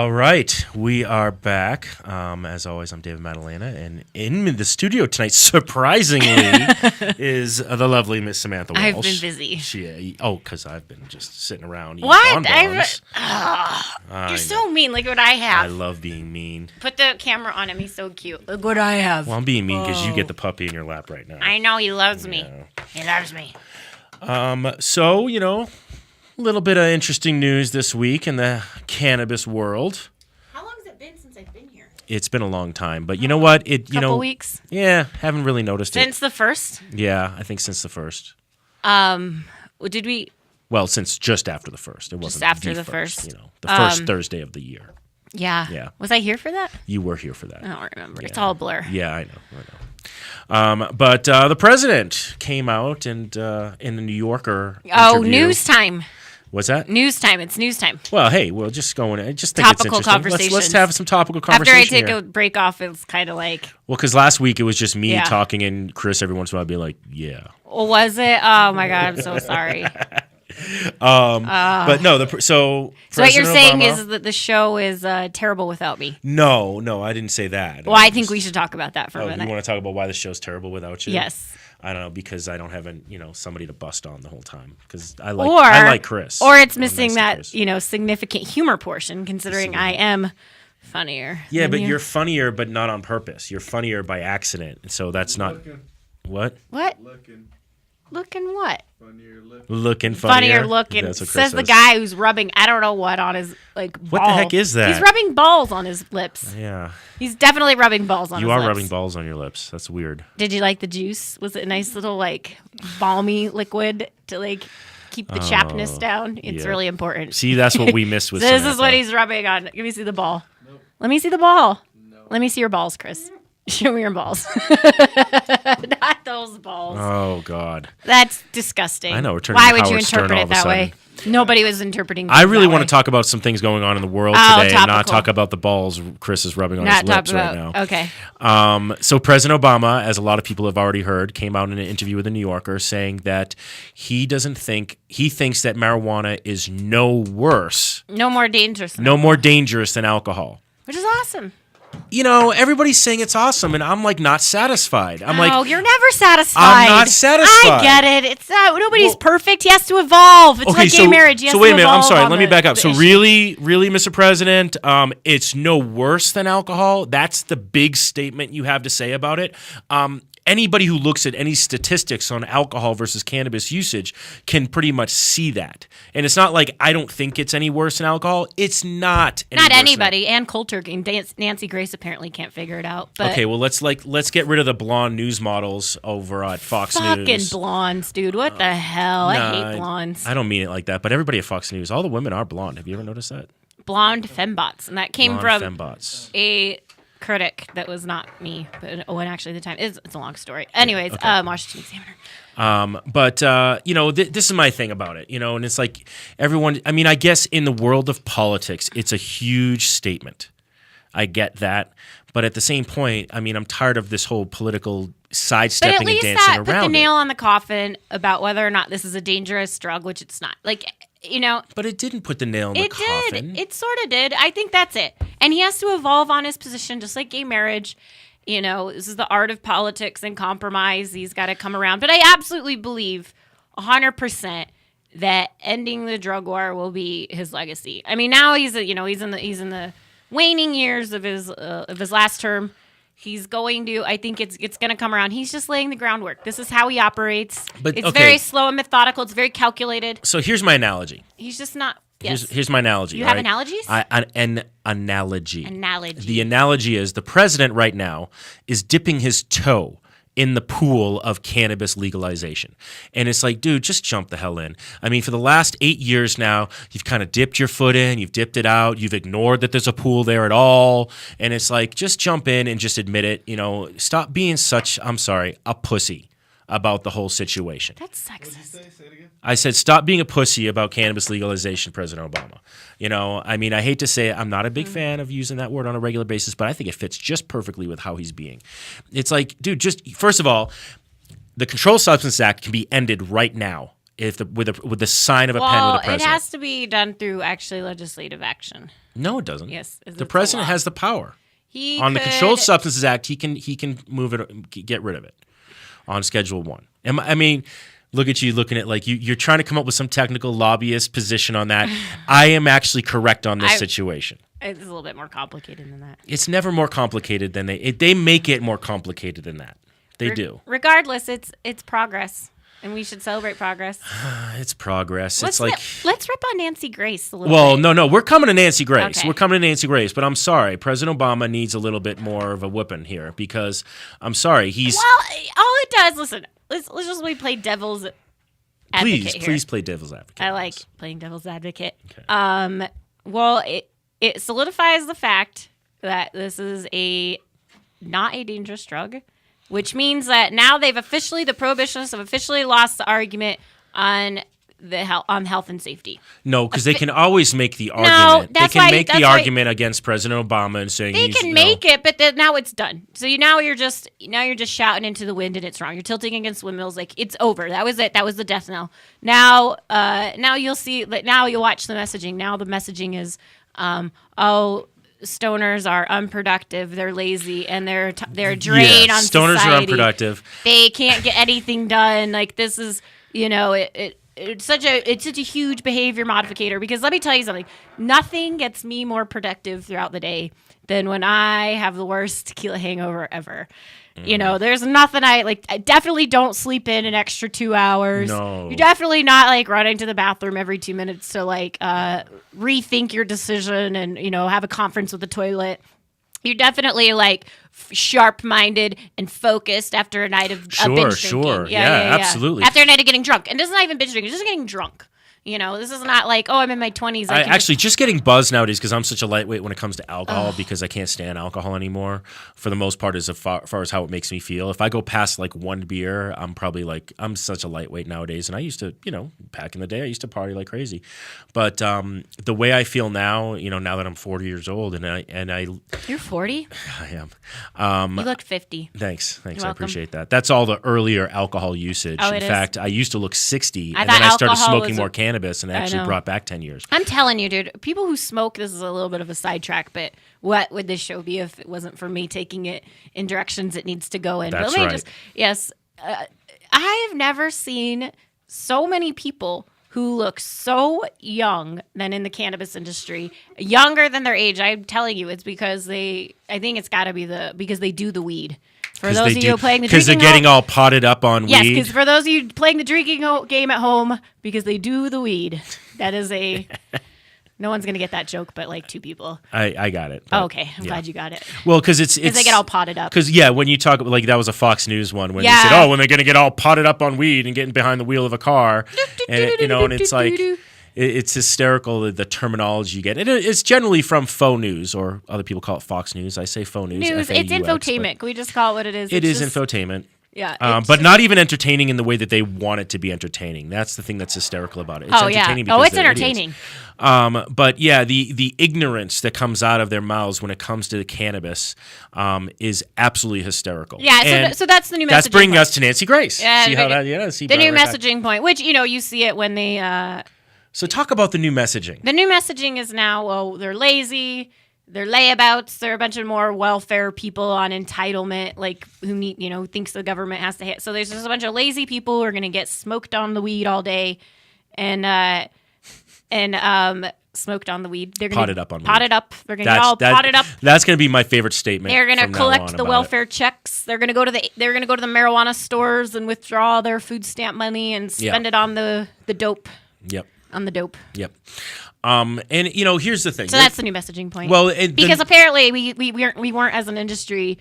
All right, we are back. As always, I'm David Madalena, and in the studio tonight, surprisingly, is the lovely Miss Samantha Walsh. I've been busy. Because I've been just sitting around eating What? bonbons. You're so mean. Look what I have. I love being mean. Put the camera on him. He's so cute. Look what I have. Well, I'm being mean because you get the puppy in your lap right now. I know he loves me. He loves me. So, a little bit of interesting news this week in the cannabis world. How long has it been since I've been here? It's been a long time, but you know what? Couple weeks. Yeah, haven't really noticed Since the first? Yeah, I think since the first. Did we? Well, since just after the first. It wasn't Just after the the first. the first Thursday of the year. Yeah. Yeah. Was I here for that? You were here for that. I don't remember. Yeah. It's all a blur. Yeah, I know. But the president came out and in the New Yorker interview. News time. What's that? News time. It's news time. Well, hey, we'll just go in. I just think Topical it's interesting. Let's have some topical conversation. After I take a break off, it's kind of like. Well, because last week it was just me talking and Chris every once in a while being like, yeah. Well, was it? Oh my God, I'm so sorry. But no, so what you're saying Obama, is that the show is terrible without me. No, I didn't say that. Well, I think we should talk about that for a minute. You want to talk about why the show's terrible without you? Yes. I don't know, because I don't have somebody to bust on the whole time because I like Chris. Or it's missing that significant humor portion, considering I am funnier. Yeah, but you're funnier, but not on purpose. You're funnier by accident, and so that's not what. Looking what? Looking funnier. Funnier looking. That's what Chris says the guy who's rubbing I don't know what on his ball. What the heck is that? He's rubbing balls on his lips. Yeah. He's definitely rubbing balls on his lips. You are rubbing balls on your lips. That's weird. Did you like the juice? Was it a nice little balmy liquid to keep the chappness down? It's really important. See, that's what we miss with This is what he's rubbing on. Let me see the ball. Nope. Let me see the ball. No. Let me see your balls, Chris. Show me your balls. Not those balls. Oh, God. That's disgusting. I know. We're turning Why would you Howard Stern interpret all it of a that sudden. way? Nobody was interpreting I really want to talk about some things going on in the world today and not topical. talk about the balls Chris is rubbing on his lips right now. Okay. So President Obama, as a lot of people have already heard, came out in an interview with the New Yorker saying that he thinks that marijuana is no more dangerous than alcohol. Which is awesome. Everybody's saying it's awesome, and I'm not satisfied. You're never satisfied. I'm not satisfied. I get it. It's nobody's perfect. He has to evolve. It's like gay marriage. So wait a minute. I'm sorry. Let me back up. So really, Mr. President, it's no worse than alcohol. That's the big statement you have to say about it. Anybody who looks at any statistics on alcohol versus cannabis usage can pretty much see that. And it's not like I don't think it's any worse than alcohol. It's not any Not worse anybody. And Coulter and Nancy Grace apparently can't figure it out. But okay, well let's get rid of the blonde news models over at Fox News. Fucking blondes, dude. What the hell? I hate blondes. I don't mean it like that, but everybody at Fox News, all the women are blonde. Have you ever noticed that? Blonde fembots. And that came Blonde from fembots. a critic that was not me, but Owen actually at the time. It's a long story. Anyways, Washington Examiner. This is my thing about it, and it's like everyone, I guess in the world of politics, it's a huge statement. I get that. But at the same point, I'm tired of this whole political sidestepping and dancing around it. But at least that put the nail on the coffin about whether or not this is a dangerous drug, which it's not. But it didn't put the nail in the coffin. It did. It sort of did. I think that's it. And he has to evolve on his position, just like gay marriage. This is the art of politics and compromise. He's got to come around. But I absolutely believe 100% that ending the drug war will be his legacy. Now he's in the waning years of his last term. He's going to. I think it's going to come around. He's just laying the groundwork. This is how he operates. But it's very slow and methodical. It's very calculated. So here's my analogy. He's just not. Yes. Here's my analogy. You have analogies? An analogy. Analogy. The analogy is the president right now is dipping his toe in the pool of cannabis legalization. And it's like, dude, just jump the hell in. For the last 8 years now, you've kind of dipped your foot in, you've dipped it out, you've ignored that there's a pool there at all. And it's like, just jump in and just admit it. Stop being a pussy about the whole situation. That's sexist. Say it again? I said, stop being a pussy about cannabis legalization, President Obama. I hate to say it, I'm not a big fan of using that word on a regular basis, but I think it fits just perfectly with how he's being. It's like, dude, first of all, the Controlled Substance Act can be ended right now if with the sign of a pen Well, with the it president. has to be done through actually legislative action. No, it doesn't. Yes, the president has the power. On the Controlled Substances Act, he can move it, get rid of it on Schedule 1. I mean, look at you looking at like you're trying to come up with some technical lobbyist position on that. I am actually correct on this situation. It's a little bit more complicated than that. It's never more complicated than they make it more complicated than that. They do. Regardless, it's progress. And we should celebrate progress. It's progress. Let's rip on Nancy Grace a little bit. No. We're coming to Nancy Grace. Okay. We're coming to Nancy Grace. But I'm sorry. President Obama needs a little bit more of a whipping here because I'm sorry. He's... Well, all it does, listen, let's just play devil's advocate here. Please play devil's advocate. I like playing devil's advocate. Okay. Well, it solidifies the fact that this is not a dangerous drug, which means that now the prohibitionists have officially lost the argument on health and safety. No, because they can always make the argument. They can make the argument against President Obama and saying they can make it, but now it's done. So now you're just shouting into the wind and it's wrong. You're tilting against windmills. Like it's over. That was it. That was the death knell. Now you'll see. Now you'll watch the messaging. Now the messaging is, stoners are unproductive, they're lazy, and they're a drain on stoners society. Are unproductive. They can't get anything done. Like this is, it's such a huge behavior modificator because let me tell you something. Nothing gets me more productive throughout the day than when I have the worst tequila hangover ever. There's nothing I definitely don't sleep in an extra 2 hours. No. You're definitely not running to the bathroom every 2 minutes to rethink your decision and, have a conference with the toilet. You're definitely sharp-minded and focused after a night of binge drinking. Sure. Yeah, absolutely. After a night of getting drunk. And this is not even binge drinking, it's just getting drunk. This is not I'm in my 20s. Actually, just getting buzzed nowadays because I'm such a lightweight when it comes to alcohol because I can't stand alcohol anymore for the most part as far as how it makes me feel. If I go past one beer, I'm probably I'm such a lightweight nowadays. And I used to, back in the day, I used to party like crazy. But the way I feel now, now that I'm 40 years old and I You're 40? I am. You look 50. Thanks. I appreciate that. That's all the earlier alcohol usage. In fact, I used to look 60 and then I started smoking more cannabis and actually brought back 10 years. I'm telling you, dude, people who smoke, this is a little bit of a sidetrack, but what would this show be if it wasn't for me taking it in directions it needs to go in? That's right. I have never seen so many people who look so young than in the cannabis industry, younger than their age. I'm telling you, it's because I think it's got to be because they do the weed. For those of you playing the drinking because they're getting all potted up on weed. Yes, because for those of you playing the drinking game at home, because they do the weed. That is no one's going to get that joke, but 2 people. I got it. Okay, I'm glad you got it. Well, because it's they get all potted up. Because when you talk that was a Fox News one when they said, when they're going to get all potted up on weed and getting behind the wheel of a car, and it's it's hysterical the terminology you get. It's generally from faux news, or other people call it Fox News. I say faux news. It's infotainment. Can we just call it what it is? It is infotainment. Yeah, but not even entertaining in the way that they want it to be entertaining. That's the thing that's hysterical about it. It's entertaining because it's entertaining. But the ignorance that comes out of their mouths when it comes to the cannabis is absolutely hysterical. Yeah, so that's the new messaging. That's bringing us to Nancy Grace. Yeah, see how that? See the new messaging point, which you see it when they. So talk about the new messaging. The new messaging is now, they're lazy. They're layabouts. They're a bunch of more welfare people on entitlement, who need, who thinks the government has to hit. So there's just a bunch of lazy people who are going to get smoked on the weed all day, and smoked on the weed. They're going potted up on weed. Potted up. They're going to get all potted up. That's going to be my favorite statement. They're going to collect the welfare checks. They're going to go to the marijuana stores and withdraw their food stamp money and spend it on the dope. Yep. On the dope. Yep. And here's the thing. So that's the new messaging point. Well, because apparently we weren't as an industry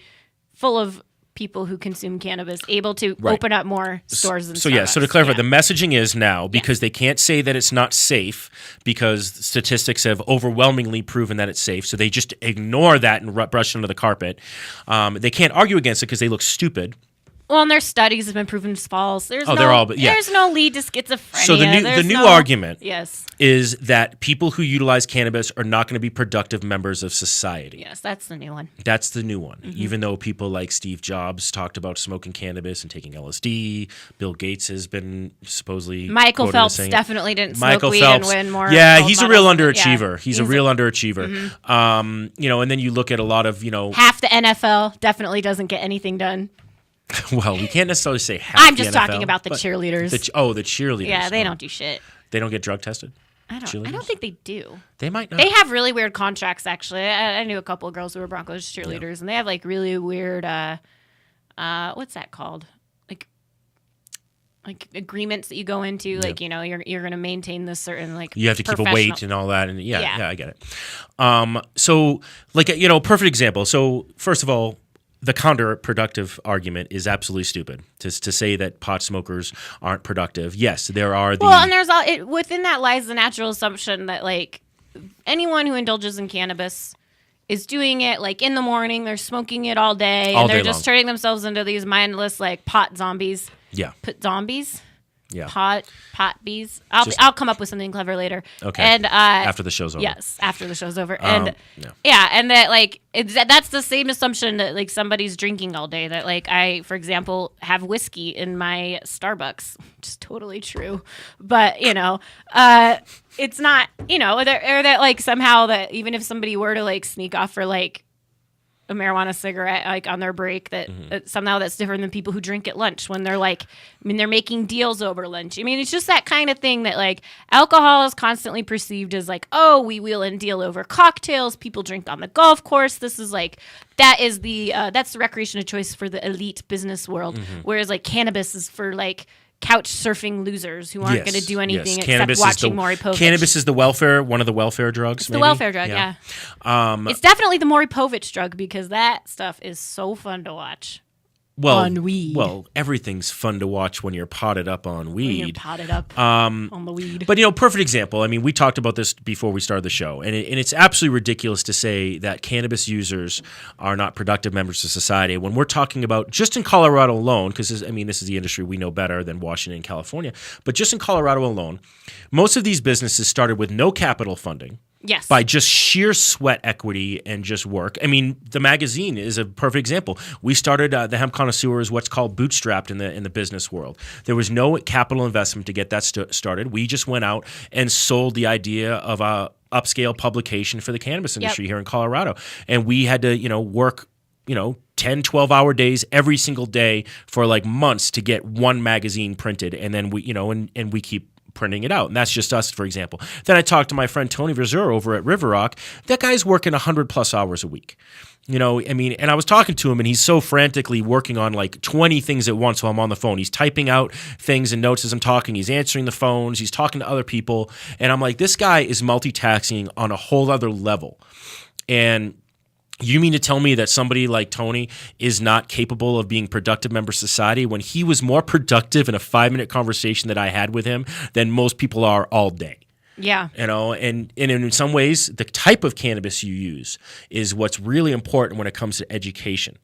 full of people who consume cannabis able to open up more stores and stuff. So to clarify, the messaging is now because they can't say that it's not safe because statistics have overwhelmingly proven that it's safe. So they just ignore that and brush it under the carpet. They can't argue against it because they look stupid. Well, and their studies have been proven false. There's there's no lead to schizophrenia. So the new argument yes. is that people who utilize cannabis are not going to be productive members of society. Yes, that's the new one. That's the new one. Even though people like Steve Jobs talked about smoking cannabis and taking LSD, Bill Gates has been supposedly Michael Phelps definitely didn't smoke weed and win more. Yeah, he's a real underachiever. Yeah. He's a real underachiever. And then you look at a lot of half the NFL definitely doesn't get anything done. Well, we can't necessarily say half. I'm just the NFL, talking about the cheerleaders. The cheerleaders. Yeah, they don't do shit. They don't get drug tested. I don't think they do. They might not. They have really weird contracts. Actually, I knew a couple of girls who were Broncos cheerleaders, and they have like really weird. What's that called? Like agreements that you go into. Like you're going to maintain this certain like. You have to keep a weight and all that, and yeah, I get it. So perfect example. So first of all, the counterproductive argument is absolutely stupid. To say that pot smokers aren't productive. Yes, there are. And there's within that lies the natural assumption that like anyone who indulges in cannabis is doing it like in the morning. They're smoking it all day, and they're just turning themselves into these mindless like pot zombies. Yeah, zombies. Yeah, pot bees. I'll come up with something clever later. Okay, and after the show's over. Yes, after the show's over, and and that like that's the same assumption that like somebody's drinking all day. That like I, for example, have whiskey in my Starbucks, which is totally true, but it's not or that like somehow that even if somebody were to like sneak off for like a marijuana cigarette like on their break that somehow that's different than people who drink at lunch when they're like they're making deals over lunch. I mean, it's just that kind of thing that like alcohol is constantly perceived as like, oh, we wheel and deal over cocktails, people drink on the golf course. This is like that's the recreation of choice for the elite business world, whereas like cannabis is for like couch surfing losers who aren't going to do anything except watching Maury Povich. Cannabis is one of the welfare drugs. It's the welfare drug, yeah. It's definitely the Maury Povich drug because that stuff is so fun to watch. On weed. Well, everything's fun to watch when you're potted up on weed. When you're potted up on the weed. But, perfect example. I mean, we talked about this before we started the show, and it's absolutely ridiculous to say that cannabis users are not productive members of society when we're talking about, just in Colorado alone, because this is the industry we know better than Washington and California, but just in Colorado alone, most of these businesses started with no capital funding. Yes. By just sheer sweat equity and just work. I mean, the magazine is a perfect example. We started the Hemp Connoisseur as what's called bootstrapped in the business world. There was no capital investment to get that started. We just went out and sold the idea of a upscale publication for the cannabis industry here in Colorado. And we had to, work 10, 12-hour days every single day for like months to get one magazine printed. And then we, and we keep printing it out. And that's just us, for example. Then I talked to my friend Tony Verzura over at River Rock. That guy's working 100+ hours a week. And I was talking to him and he's so frantically working on like 20 things at once while I'm on the phone. He's typing out things and notes as I'm talking. He's answering the phones. He's talking to other people. And I'm like, this guy is multitasking on a whole other level. And you mean to tell me that somebody like Tony is not capable of being productive member of society when he was more productive in a 5-minute conversation that I had with him than most people are all day? Yeah. And in some ways, the type of cannabis you use is what's really important when it comes to education.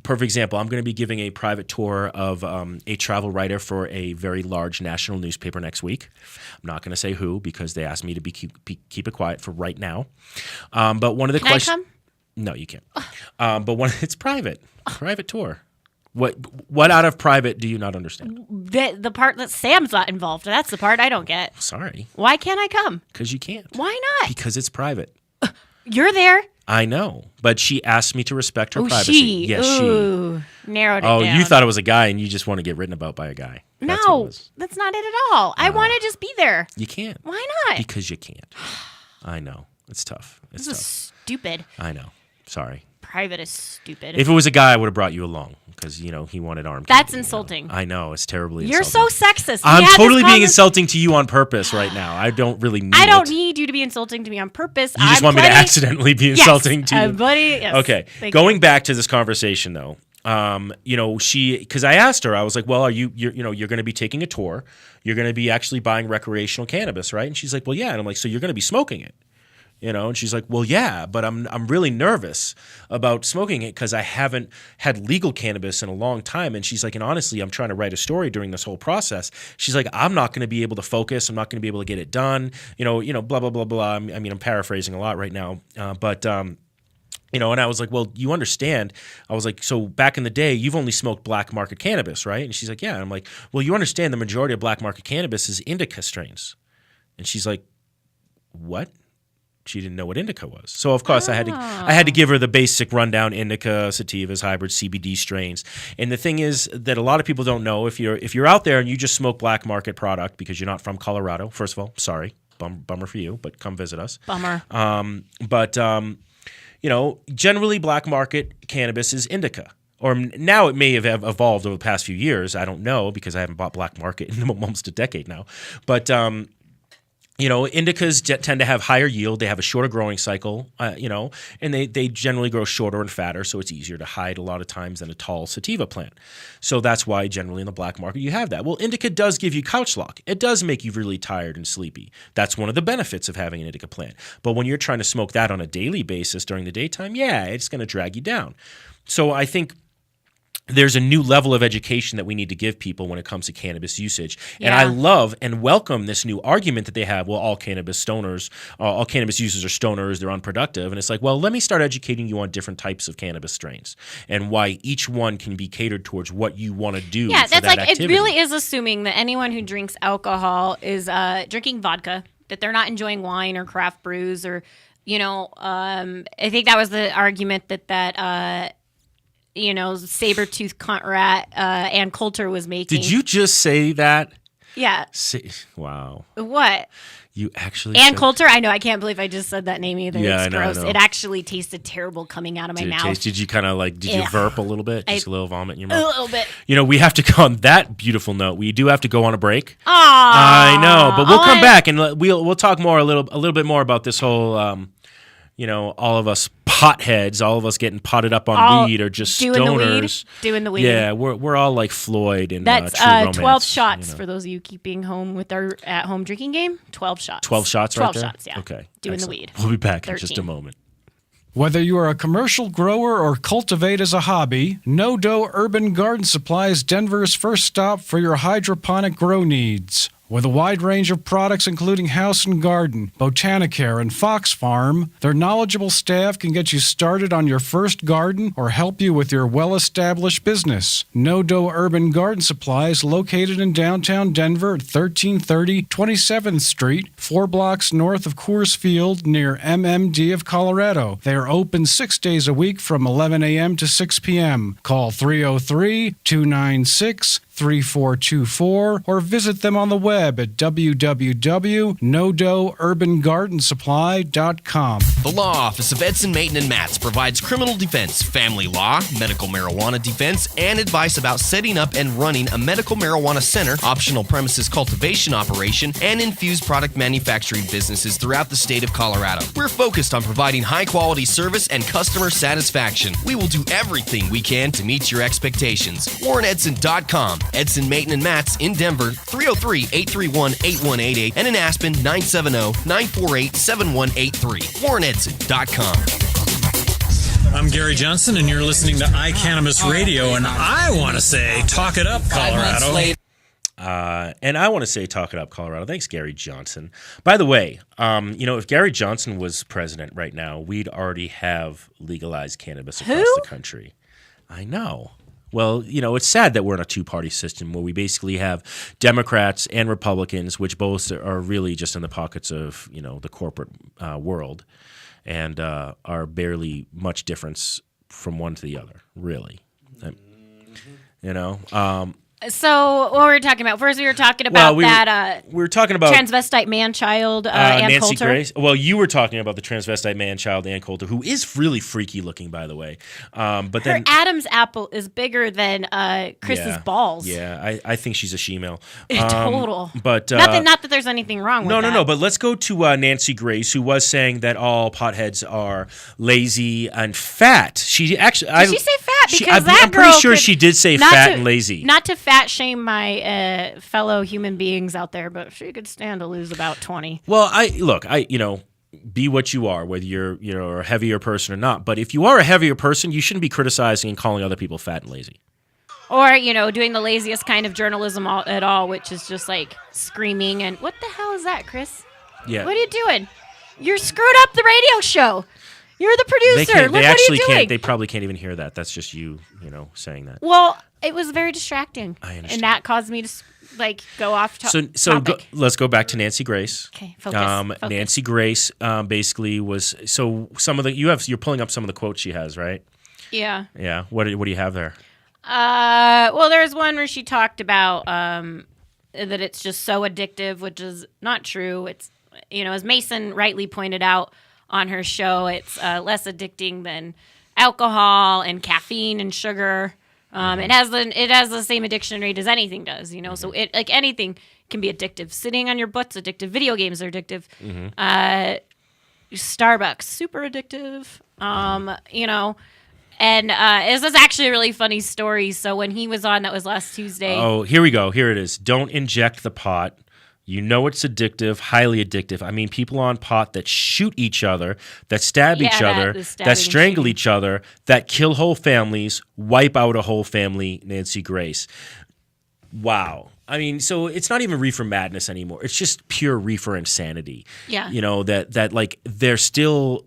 Perfect example, I'm going to be giving a private tour of a travel writer for a very large national newspaper next week. I'm not going to say who because they asked me to keep it quiet for right now. But one of the questions. Can I come? No, you can't. But it's private. Private tour. What out of private do you not understand? The part that Sam's not involved. That's the part I don't get. Sorry. Why can't I come? Because you can't. Why not? Because it's private. You're there. I know, but she asked me to respect her privacy. She. Yes, Ooh, she. Narrowed it down. You thought it was a guy and you just want to get written about by a guy. No, that's not it at all. I want to just be there. You can't. Why not? Because you can't. I know. It's tough. This is stupid. I know. Sorry. Private is stupid. If it was a guy, I would have brought you along because, he wanted arm candy. That's insulting. I know. It's terribly You're insulting. so sexist. I'm totally being insulting to you on purpose right now. I don't really need I don't need you to be insulting to me on purpose. You just want me to accidentally be insulting to you. Buddy, yes. Okay. Going back to this conversation, though, because I asked her, I was like, well, you're going to be taking a tour. You're going to be actually buying recreational cannabis, right? And she's like, well, yeah. And I'm like, so you're going to be smoking it. And she's like, well, yeah, but I'm really nervous about smoking it because I haven't had legal cannabis in a long time. And she's like, and honestly, I'm trying to write a story during this whole process. She's like, I'm not going to be able to focus. I'm not going to be able to get it done. Blah, blah, blah, blah. I mean, I'm paraphrasing a lot right now. And I was like, well, you understand. I was like, so back in the day, you've only smoked black market cannabis, right? And she's like, yeah. And I'm like, well, you understand the majority of black market cannabis is indica strains. And she's like, what? She didn't know what indica was. So of course I had to give her the basic rundown: indica, sativas, hybrids, CBD strains. And the thing is that a lot of people don't know, if you're out there and you just smoke black market product because you're not from Colorado, first of all, sorry, bummer for you, but come visit us. Bummer. Generally black market cannabis is indica. Or now it may have evolved over the past few years. I don't know because I haven't bought black market in almost a decade now. But indicas tend to have higher yield. They have a shorter growing cycle, and they generally grow shorter and fatter, so it's easier to hide a lot of times than a tall sativa plant. So that's why generally in the black market you have that. Well, indica does give you couch lock. It does make you really tired and sleepy. That's one of the benefits of having an indica plant. But when you're trying to smoke that on a daily basis during the daytime, yeah, it's going to drag you down. So I think there's a new level of education that we need to give people when it comes to cannabis usage. Yeah. And I love and welcome this new argument that they have, well, all cannabis users are stoners, they're unproductive. And it's like, well, let me start educating you on different types of cannabis strains and why each one can be catered towards what you want to do. Yeah, for that's that like, activity. it really is assuming that anyone who drinks alcohol is drinking vodka, that they're not enjoying wine or craft brews or, I think that was the argument that saber-toothed cunt rat Ann Coulter was making. Did you just say that? Yeah. Wow. What? You actually Ann Coulter? I know. I can't believe I just said that name either. Yeah, it's gross. I know. It actually tasted terrible coming out of my mouth. Did you kind of did you verp a little bit? Just a little vomit in your mouth? A little bit. We have to go on that beautiful note. We do have to go on a break. Aww. I know, but we'll come back and we'll talk more a little bit more about this whole all of us potheads, all of us getting potted up on weed or just stoners. Doing the weed. Yeah, we're all like Floyd in That's True Romance. 12 shots for those of you keeping home with our at-home drinking game. 12 shots. 12 shots 12 right there? shots, yeah. Okay. Doing Excellent. the weed. We'll be back 13. in just a moment. Whether you are a commercial grower or cultivate as a hobby, No Dough Urban Garden Supply is Denver's first stop for your hydroponic grow needs. With a wide range of products including House and Garden, Botanicare, and Fox Farm, their knowledgeable staff can get you started on your first garden or help you with your well-established business. No Dough Urban Garden Supply is located in downtown Denver at 1330 27th Street, 4 blocks north of Coors Field near MMD of Colorado. They are open 6 days a week from 11 a.m. to 6 p.m. Call 303-296-3424 or visit them on the web at www.nodoughurbangardensupply.com. The Law Office of Edson Maton and Matz provides criminal defense, family law, medical marijuana defense, and advice about setting up and running a medical marijuana center, optional premises cultivation operation, and infused product manufacturing businesses throughout the state of Colorado. We're focused on providing high-quality service and customer satisfaction. We will do everything we can to meet your expectations. WarrenEdson.com. Edson Maton and Matz in Denver, 303-831-8188, and in Aspen, 970-948-7183. WarrenEdson.com. I'm Gary Johnson, and you're listening to iCannabis Radio, and I want to say, talk it up, Colorado. And I want to say, talk it up, Colorado. Thanks, Gary Johnson. By the way, if Gary Johnson was president right now, we'd already have legalized cannabis across the country. I know. Well, it's sad that we're in a two-party system where we basically have Democrats and Republicans, which both are really just in the pockets of, the corporate world and are barely much difference from one to the other, really. So what were we talking about? First, we were talking about we were talking about transvestite man-child Ann Nancy Coulter. Grace. Well, you were talking about the transvestite man-child Ann Coulter, who is really freaky looking, by the way. But her Adam's apple is bigger than Chris's balls. Yeah, I think she's a she-male. Total. But not that there's anything wrong with that. No. But let's go to Nancy Grace, who was saying that all potheads are lazy and fat. She actually did she say fat? Because I'm pretty sure she did say fat and lazy. Not to fat shame my fellow human beings out there, but she could stand to lose about 20. Well, be what you are, whether you're a heavier person or not. But if you are a heavier person, you shouldn't be criticizing and calling other people fat and lazy. Or, doing the laziest kind of journalism at all, which is just like screaming and what the hell is that, Chris? Yeah. What are you doing? You're screwed up the radio show. You're the producer. They actually can't. They probably can't even hear that. That's just you saying that. Well, it was very distracting. I understand. And that caused me to go off topic. Let's go back to Nancy Grace. Okay, focus. Nancy Grace basically was some of the you're pulling up some of the quotes she has, right? Yeah. Yeah. What do you have there? Well, there's one where she talked about that it's just so addictive, which is not true. It's as Mason rightly pointed out on her show, it's less addicting than alcohol and caffeine and sugar. It has the same addiction rate as anything does, So it anything can be addictive. Sitting on your butt's addictive. Video games are addictive. Starbucks, super addictive. And this is actually a really funny story. So when he was on, that was last Tuesday. Oh, here we go. Here it is. Don't inject the pot. It's addictive, highly addictive. I mean, people on pot that shoot each other, that stab each other, that strangle each other, that kill whole families, wipe out a whole family, Nancy Grace. Wow. I mean, so it's not even reefer madness anymore. It's just pure reefer insanity. Yeah. That like they're still...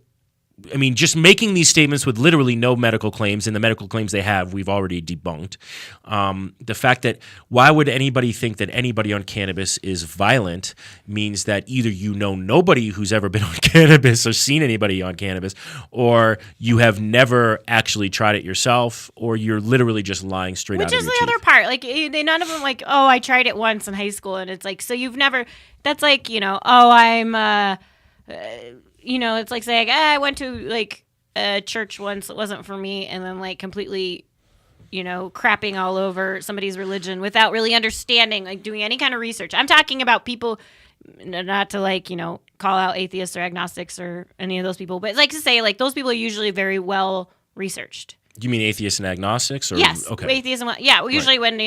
I mean, just making these statements with literally no medical claims, and the medical claims they have, we've already debunked. The fact that why would anybody think that anybody on cannabis is violent means that either nobody who's ever been on cannabis or seen anybody on cannabis, or you have never actually tried it yourself, or you're literally just lying straight out of your teeth. Which is the other part. Like, none of them like, oh, I tried it once in high school, and it's like, so you've never. That's like, I'm. It's like saying, I went to a church once, it wasn't for me, and then completely, crapping all over somebody's religion without really understanding, doing any kind of research. I'm talking about people, not to call out atheists or agnostics or any of those people, but to say those people are usually very well researched. Do you mean atheists and agnostics? Or? Yes, okay. Atheism. Yeah, usually when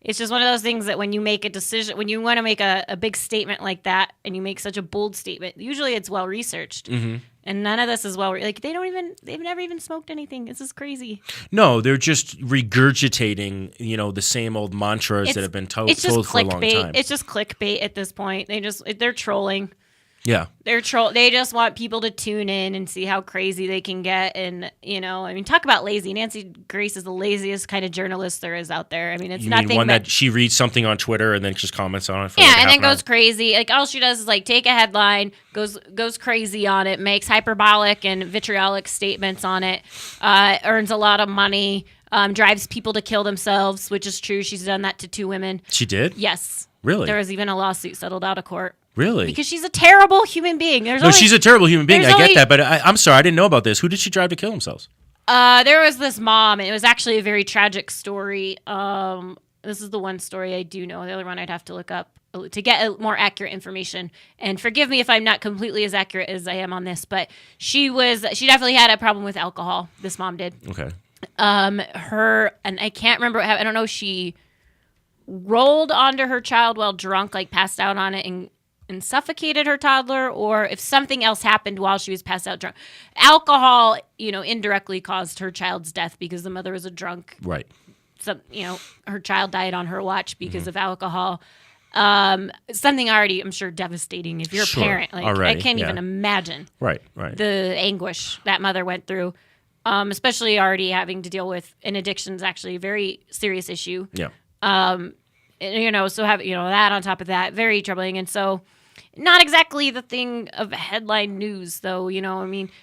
it's just one of those things that when you make a decision, when you want to make a big statement like that, and you make such a bold statement, usually it's well researched, and none of this is they've never even smoked anything. This is crazy. No, they're just regurgitating, the same old mantras that have been told for a long time. It's just clickbait at this point. They're trolling. Yeah. They just want people to tune in and see how crazy they can get. And, talk about lazy. Nancy Grace is the laziest kind of journalist there is out there. I mean, it's you nothing mean one but, that she reads something on Twitter and then just comments on it for and then goes crazy. All she does is take a headline, goes crazy on it, makes hyperbolic and vitriolic statements on it, earns a lot of money, drives people to kill themselves, which is true. She's done that to 2 women. She did? Yes. Really? There was even a lawsuit settled out of court. Really? Because she's a terrible human being. She's a terrible human being. I get that, but I'm sorry, I didn't know about this. Who did she drive to kill themselves? There was this mom, and it was actually a very tragic story. This is the one story I do know. The other one I'd have to look up to get more accurate information. And forgive me if I'm not completely as accurate as I am on this, but she definitely had a problem with alcohol. This mom did. Okay. And I can't remember. I don't know. She rolled onto her child while drunk, passed out on it and suffocated her toddler, or if something else happened while she was passed out drunk. Alcohol, indirectly caused her child's death because the mother was a drunk. Right. So, her child died on her watch because of alcohol. Something already, I'm sure, devastating if you're a parent. Already, I can't even imagine right. the anguish that mother went through, especially already having to deal with an addiction is actually a very serious issue. Yeah. So have that on top of that, very troubling. And so not exactly the thing of headline news, though.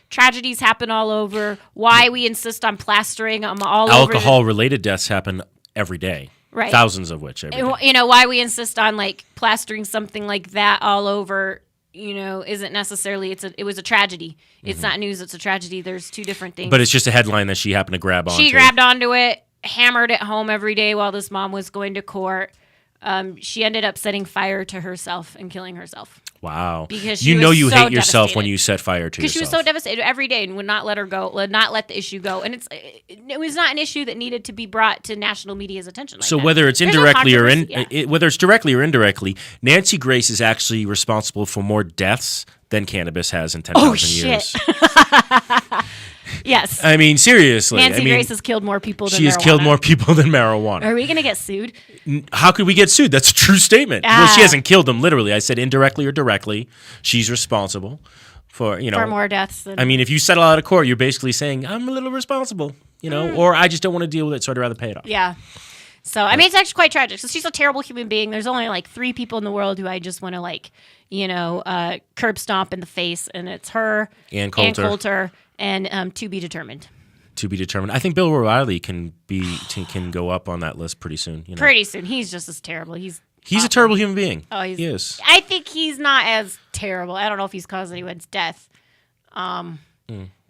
Tragedies happen all over. Why we insist on plastering them all over. Alcohol-related deaths happen every day. Right. Thousands of which every day. Why we insist on plastering something like that all over, isn't necessarily, it was a tragedy. It's not news, it's a tragedy. There's 2 different things. But it's just a headline that she happened to grab onto. She grabbed onto it, hammered it home every day while this mom was going to court. She ended up setting fire to herself and killing herself. Wow. Because you so hate yourself devastated. when you set fire to yourself. Because she was so devastated every day and would not let her go, would not let the issue go. And it was not an issue that needed to be brought to national media's attention. So whether it's whether it's directly or indirectly, Nancy Grace is actually responsible for more deaths than cannabis has in 10,000 years. Yes. I mean, seriously. Nancy Grace has killed more people than marijuana. She has killed more people than marijuana. Are we going to get sued? How could we get sued? That's a true statement. Well, she hasn't killed them literally. I said indirectly or directly. She's responsible for, For more deaths. Than... I mean, if you settle out of court, you're basically saying, I'm a little responsible, or I just don't want to deal with it, so I'd rather pay it off. Yeah. So, I mean, it's actually quite tragic. So she's a terrible human being. There's only like 3 people in the world who I just want to curb stomp in the face. And it's her, Ann Coulter, and to be determined. To be determined. I think Bill O'Reilly can go up on that list pretty soon. Pretty soon. He's just as terrible. He's a terrible human being. Oh, he is. I think he's not as terrible. I don't know if he's caused anyone's death.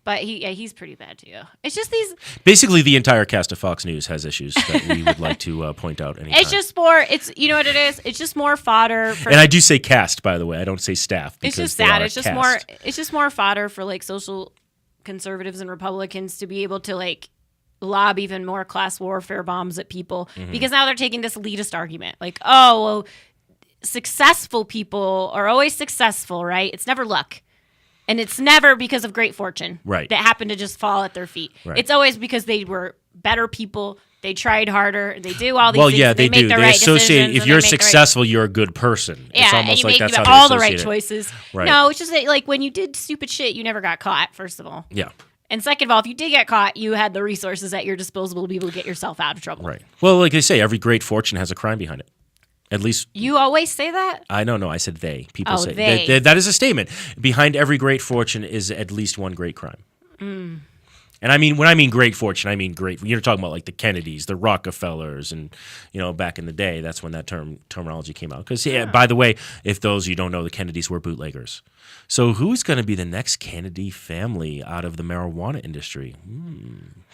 But he's pretty bad too. It's just these. Basically, the entire cast of Fox News has issues that we would like to point out anytime. It's just more. You know what it is? It's just more fodder. For, and I do say cast, by the way. I don't say staff. It's just that. It's just more. It's just more fodder for like social conservatives and Republicans to be able to like lob even more class warfare bombs at people because now they're taking this elitist argument like, oh, well, successful people are always successful, right? It's never luck. And it's never because of great fortune that happened to just fall at their feet. Right. It's always because they were better people. They tried harder. They do all these things. Well, yeah, they do. They associate. If you're successful, you're a good person. Yeah, it's almost and you like make that's how all they the right associate choices. Right. No, it's just that, like when you did stupid shit, you never got caught. First of all. Yeah. And second of all, if you did get caught, you had the resources at your disposal to be able to get yourself out of trouble. Right. Well, like they say, every great fortune has a crime behind it. At least you always say that. I don't know. I said they. People say they. That is a statement. Behind every great fortune is at least one great crime. And I mean, when I mean great fortune, I mean great. You're talking about like the Kennedys, the Rockefellers, and back in the day, that's when that terminology came out. Because by the way, if those of you don't know, the Kennedys were bootleggers. So who's going to be the next Kennedy family out of the marijuana industry?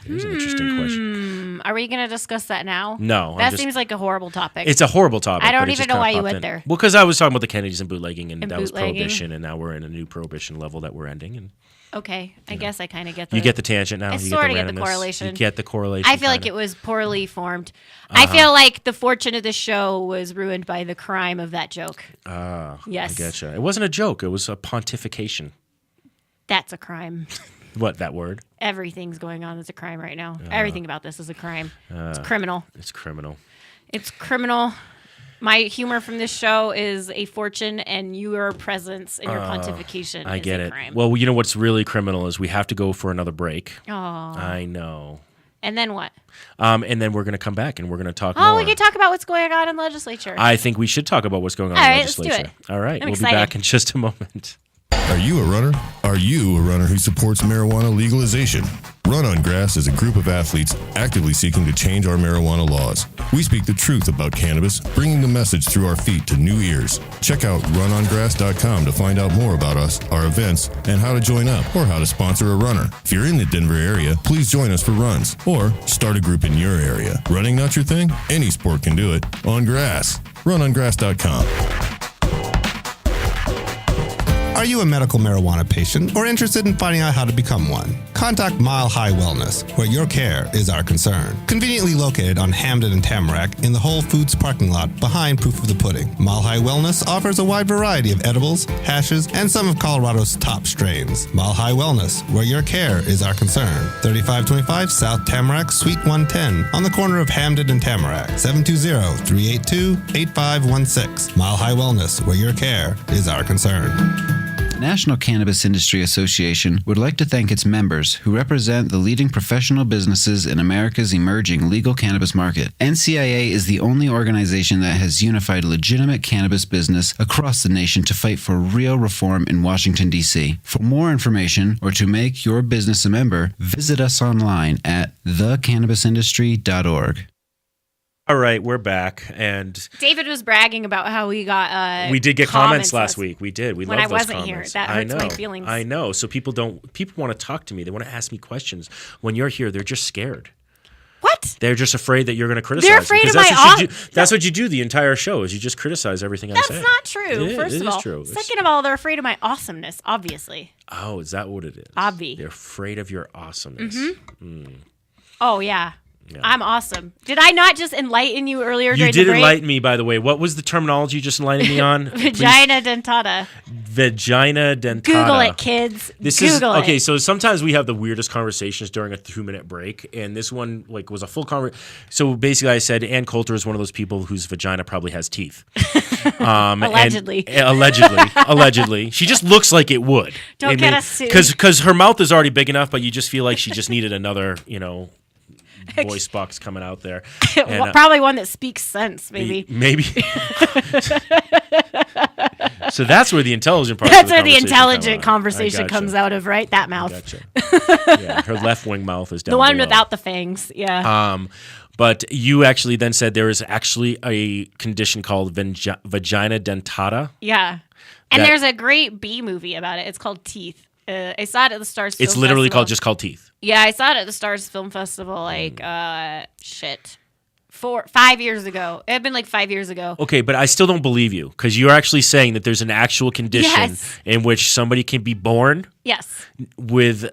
Here's an interesting question. Are we going to discuss that now? No. That seems like a horrible topic. It's a horrible topic. I don't even know why you went there. Well, because I was talking about the Kennedys and bootlegging, and that was bootlegging. Prohibition, and now we're in a new Prohibition level that we're ending. And okay, I guess I kind of get the... You get the tangent now. I sort of get the correlation. You get the correlation. I feel like it was poorly formed. I feel like the fortune of the show was ruined by the crime of that joke. Yes. I getcha. It wasn't a joke. It was a pontification. That's a crime. What, that word? Everything's going on that's a crime right now. Everything about this is a crime. It's criminal. It's criminal. It's criminal. My humor from this show is a fortune, and your presence and your pontification I is get a it. crime. Well, you know what's really criminal is we have to go for another break. Oh. I know. And then what? And then we're going to come back, and we're going to talk more. We can talk about what's going on in the legislature. I think we should talk about what's going on in the legislature. Let's do it. All right. I'm We'll excited. be back in just a moment. Are you a runner? Are you a runner who supports marijuana legalization? Run on Grass is a group of athletes actively seeking to change our marijuana laws. We speak the truth about cannabis, bringing the message through our feet to new ears. Check out runongrass.com to find out more about us, our events, and how to join up or how to sponsor a runner. If you're in the Denver area, please join us for runs or start a group in your area. Running not your thing? Any sport can do it. On grass. Runongrass.com. Are you a medical marijuana patient or interested in finding out how to become one? Contact Mile High Wellness, where your care is our concern. Conveniently located on Hamden and Tamarack in the Whole Foods parking lot behind Proof of the Pudding. Mile High Wellness offers a wide variety of edibles, hashes, and some of Colorado's top strains. Mile High Wellness, where your care is our concern. 3525 South Tamarack, Suite 110, on the corner of Hamden and Tamarack. 720-382-8516. Mile High Wellness, where your care is our concern. National Cannabis Industry Association would like to thank its members who represent the leading professional businesses in America's emerging legal cannabis market. NCIA is the only organization that has unified legitimate cannabis business across the nation to fight for real reform in Washington, D.C. For more information or to make your business a member, visit us online at thecannabisindustry.org. All right, we're back, and David was bragging about how we got. We did get comments last week. We did. We when love I those wasn't comments. here. That hurts my feelings. I know. So people want to talk to me. They want to ask me questions. When you're here, they're just scared. What? They're just afraid that you're going to criticize. They're afraid of That's what you do the entire show. Is you just criticize everything I say. That's not true. First of all, true. Second of all, they're afraid of my awesomeness. Obviously. Oh, is that what it is? Obvi. They're afraid of your awesomeness. Oh yeah. I'm awesome. Did I not just enlighten you earlier You during did the break? enlighten me, by the way. What was the terminology you just enlightened me on? Vagina dentata. Vagina dentata. Google it, kids. Google it. Okay, so sometimes we have the weirdest conversations during a 2-minute break, and this one was a full conversation. So basically, I said Ann Coulter is one of those people whose vagina probably has teeth. Allegedly. Allegedly. She just looks like it would. Don't get us sued. Because her mouth is already big enough, but you just feel like she just needed another, voice box coming out there. And, Probably one that speaks sense, maybe. Maybe. So that's where the intelligent part. That's where the intelligent conversation comes out of, right? That mouth. Gotcha. Yeah, her left wing mouth is down the one below. without the fangs. Yeah. But you actually then said there is actually a condition called vagina dentata. Yeah. And there's a great B movie about it. It's called Teeth. I saw it at the Stars Film It's literally Festival. just called Teeth. Yeah, I saw it at the Stars Film Festival 5 years ago. It had been 5 years ago. Okay, but I still don't believe you because you're actually saying that there's an actual condition Yes. in which somebody can be born Yes. with.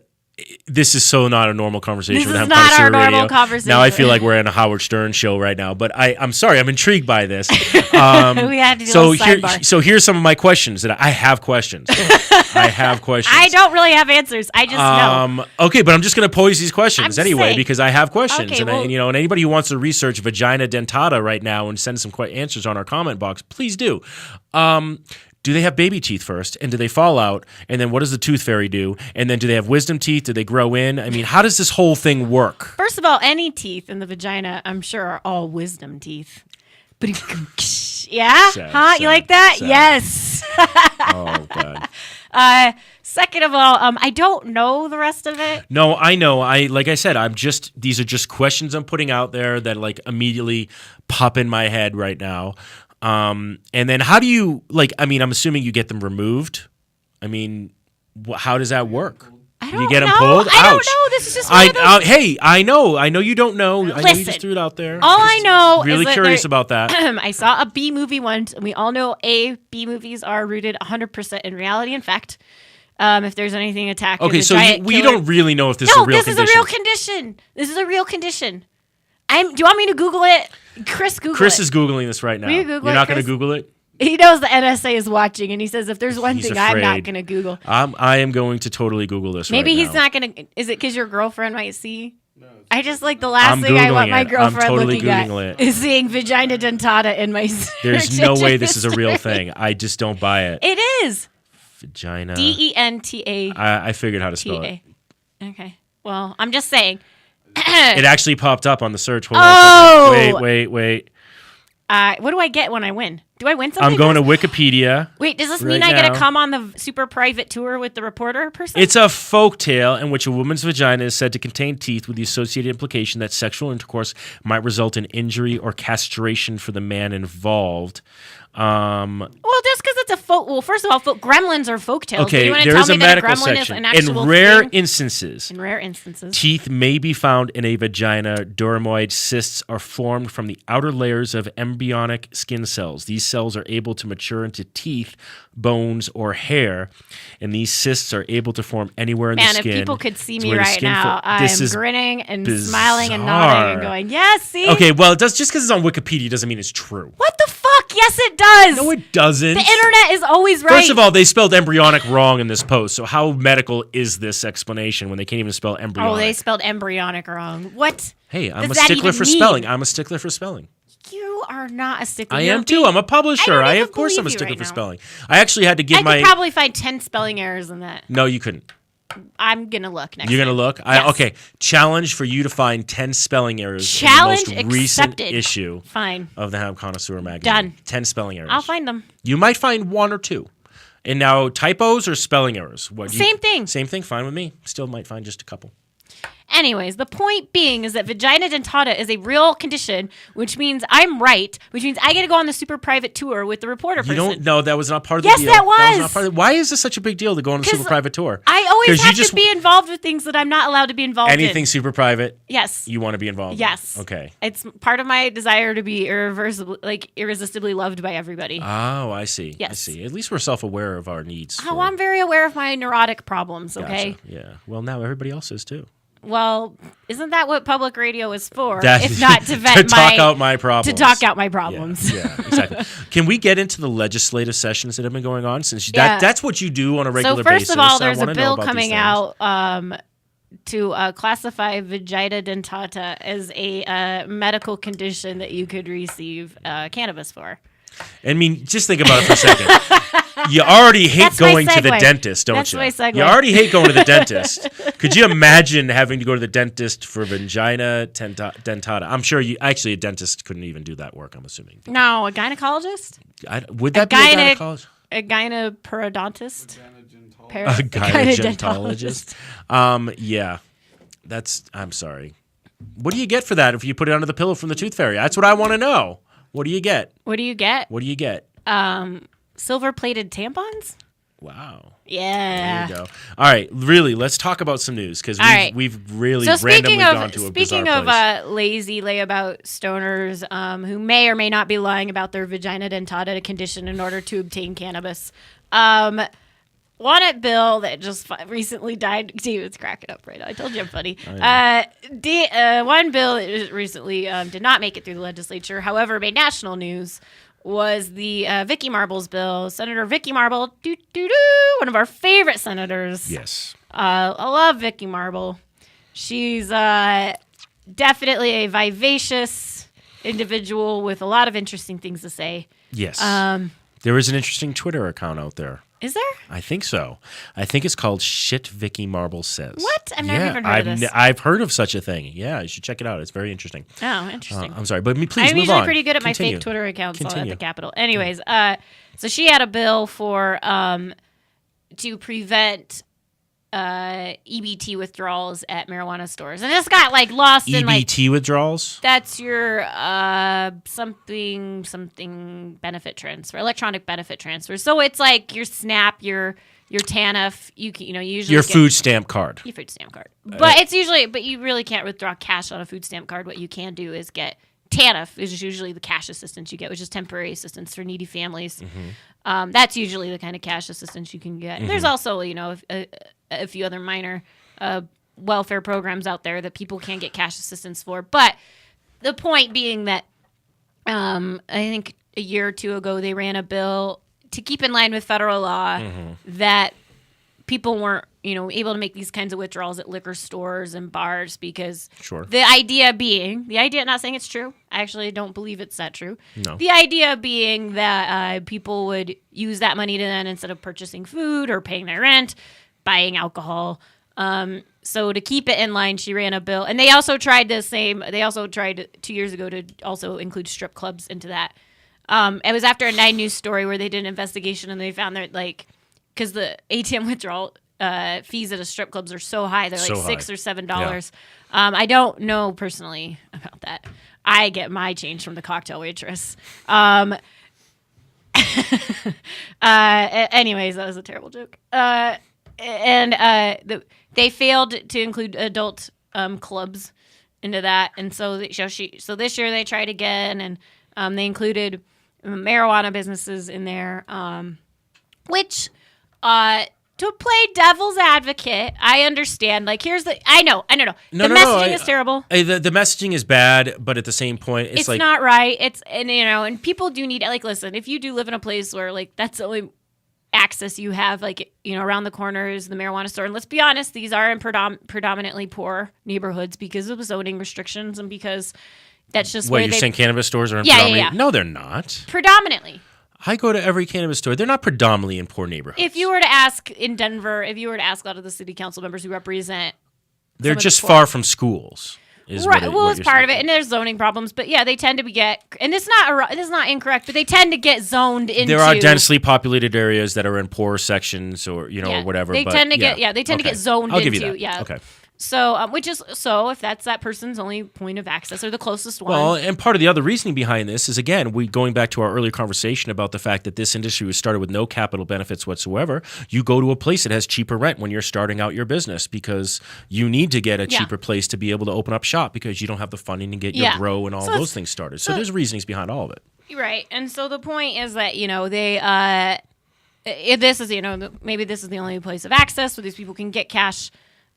This is so not a normal conversation. This with is Hemp not our Connoisseur normal Radio. conversation. Now I feel like we're in a Howard Stern show right now, but I'm sorry. I'm intrigued by this. We had to do a little sidebar. So here's some of my questions that I have questions. I don't really have answers. I just know. Okay, but I'm just going to pose these questions I'm anyway saying. because I have questions, Okay, and and anybody who wants to research vagina dentata right now and send some answers on our comment box, please do. Do they have baby teeth first, and do they fall out? And then what does the tooth fairy do? And then do they have wisdom teeth? Do they grow in? I mean, how does this whole thing work? First of all, any teeth in the vagina, I'm sure, are all wisdom teeth. But yeah? Sad, You like that? sad. Yes. Oh, God. Second of all, I don't know the rest of it. No, I know. Like I said, these are just questions I'm putting out there that immediately pop in my head right now. And then how do you I'm assuming you get them removed. I mean, how does that work? I don't you get know. them pulled? I don't Ouch. know. This is just one of those. Hey, I know you don't know. I know you Listen, just threw it out there. All I know Really is that curious about that. I saw a B movie once, and we all know B movies are rooted 100% in reality and fact. If there's anything attacking Okay, the so giant you killer- don't really know if this No, is a real this condition. is a real condition. This is a real condition. Do you want me to Google it? Chris, Google it. Chris is Googling this right now. Will you Google You're it, not going to Chris? Google it? He knows the NSA is watching, and he says, if there's one He's thing I'm not afraid. going to Google. I am going to totally Google this Maybe right he's now. not going to. Is it because your girlfriend might see? I just the last I'm thing I want Googling my it. I'm girlfriend totally looking at Googling it. is seeing vagina dentata in my There's search no way engine this is a real history. thing. I just don't buy it. It is. Vagina. DENTA. I figured how to spell it. Okay. Well, I'm just saying. It actually popped up on the search. Hold Oh! on a second. Wait. What do I get when I win? Do I win something? I'm going to Wikipedia. Wait, does this right mean I get now. to come on the super private tour with the reporter person? It's a folk tale in which a woman's vagina is said to contain teeth with the associated implication that sexual intercourse might result in injury or castration for the man involved. Well, just because it's a folk. Well, first of all, gremlins are folk tales. Do Okay, you want to there tell is me a that medical gremlin section. is an actual In rare thing? instances, In rare instances. teeth may be found in a vagina. Dermoid cysts are formed from the outer layers of embryonic skin cells. These cells are able to mature into teeth, bones, or hair, and these cysts are able to form anywhere in Man, the if skin. people could see It's me where the right skin now, this I'm is grinning and bizarre. smiling and nodding and going, yes, see? Okay, well, just because it's on Wikipedia doesn't mean it's true. What the fuck? Yes, it does. No, it doesn't. The internet is always right. First of all, they spelled embryonic wrong in this post. So how medical is this explanation when they can't even spell embryonic? Oh, they spelled embryonic wrong. What? Hey, I'm does a that stickler even for mean? spelling. I'm a stickler for spelling. You are not a stickler. I You're am too. being- I'm a publisher. I don't even Of course I'm a believe you stickler right for now. spelling. I actually had to give I my. could probably find 10 spelling errors in that. No, you couldn't. I'm going to look next You're time. gonna look. Yes. Okay. Challenge for you to find 10 spelling errors Challenge in the most recent accepted. issue Fine. of the Hemp Connoisseur magazine. Done. 10 spelling errors. I'll find them. You might find one or two. And now typos or spelling errors? What? Same thing. Same thing. Fine with me. Still might find just a couple. Anyways, the point being is that vagina dentata is a real condition, which means I'm right, which means I get to go on the super private tour with the reporter person. You don't know that was not part of Yes, the deal. that was. not part of why is this such a big deal to go on a super 'Cause private tour? I 'Cause always you have just- to be involved with things that I'm not allowed to be involved in. Anything super private, Yes. you want to be involved in. Yes. Okay. It's part of my desire to be irresistibly loved by everybody. Oh, I see. I Yes. see. At least we're self-aware of our needs. Oh, I'm very aware of my neurotic problems, okay? Gotcha. Yeah. Well, now everybody else is too. Well, isn't that what public radio is for? That- if not to vent to talk out my problems. To talk out my problems. Yeah, exactly. Can we get into the legislative sessions that have been going on? Since Yeah. that's what you do on a regular So first basis. of all, I there's a wanna know bill about these coming things. out to classify vagina dentata as a medical condition that you could receive cannabis for. I mean, just think about it for a second. You already hate That's my going to the segue. dentist, don't That's you? my segue. You already hate going to the dentist. Could you imagine having to go to the dentist for vagina dentata? I'm sure a dentist couldn't even do that work, I'm assuming. No, a gynecologist? Would that be a gynecologist? A gyneperodontist? A gynecologist. Yeah. I'm sorry. What do you get for that if you put it under the pillow from the tooth fairy? That's what I want to know. What do you get? What do you get? What do you get? Silver-plated tampons? Wow. Yeah. There you go. All right, really, let's talk about some news because we've really So randomly gone to a bizarre speaking of place. lazy layabout stoners who may or may not be lying about their vagina dentata condition in order to obtain cannabis, one bill that just recently died. David's cracking up right now. I told you I'm funny. One bill that recently did not make it through the legislature, however, made national news, was the Vicky Marbles bill. Senator Vicky Marble, one of our favorite senators. Yes. I love Vicky Marble. She's definitely a vivacious individual with a lot of interesting things to say. Yes. There is an interesting Twitter account out there. Is there? I think so. I think it's called Shit Vicky Marble Says. What? I've never even heard of this. I've heard of such a thing. Yeah, you should check it out. It's very interesting. Oh, interesting. I'm sorry, but please I'm move usually on. pretty good at Continue. my fake Twitter accounts at Continue. the Capitol. Anyways, so she had a bill for to prevent EBT withdrawals at marijuana stores, and this got lost in EBT withdrawals? That's your something benefit transfer, electronic benefit transfer. So it's like your SNAP, your TANF. You usually Your get food stamp card. your food stamp card, but you really can't withdraw cash on a food stamp card. What you can do is get TANF, is usually the cash assistance you get, which is temporary assistance for needy families. Mm-hmm. That's usually the kind of cash assistance you can get. And there's also a few other minor welfare programs out there that people can get cash assistance for. But the point being that I think a year or two ago they ran a bill to keep in line with federal law that people weren't able to make these kinds of withdrawals at liquor stores and bars because the idea, not saying it's true, I actually don't believe it's that true. No. The idea being that people would use that money to then, instead of purchasing food or paying their rent, buying alcohol. So to keep it in line, she ran a bill. And they also tried 2 years ago to also include strip clubs into that. It was after a 9 News story where they did an investigation and they found that because the ATM withdrawal fees at a strip clubs are so high, they're So $6 high. or $7. Yeah. I don't know personally about that. I get my change from the cocktail waitress. Anyways, that was a terrible joke. They failed to include adult clubs into that, and so this year they tried again, and they included marijuana businesses in there, which to play devil's advocate, I understand. I know. The messaging is terrible. The messaging is bad, but at the same point, it's not right. And people do need, listen, if you do live in a place where that's the only access you have, around the corner is the marijuana store. And let's be honest, these are in predominantly poor neighborhoods because of zoning restrictions and because that's just where you're saying cannabis stores are in predominantly? No, they're not. Predominantly. I go to every cannabis store. They're not predominantly in poor neighborhoods. If you were to ask in Denver, a lot of the city council members who represent, they're just far from schools. Right. It's part of it, and there's zoning problems. But yeah, they tend to and it's not incorrect, but they tend to get zoned into. There are densely populated areas that are in poor sections, or or whatever. They tend to get zoned I'll into. give you that. Yeah. Okay. So, if that's that person's only point of access or the closest one. Well, and part of the other reasoning behind this is, again, going back to our earlier conversation about the fact that this industry was started with no capital benefits whatsoever. You go to a place that has cheaper rent when you're starting out your business because you need to get a cheaper place to be able to open up shop because you don't have the funding to get your grow and all those things started. So there's reasonings behind all of it. Right. And so the point is that, they, this is, maybe this is the only place of access where these people can get cash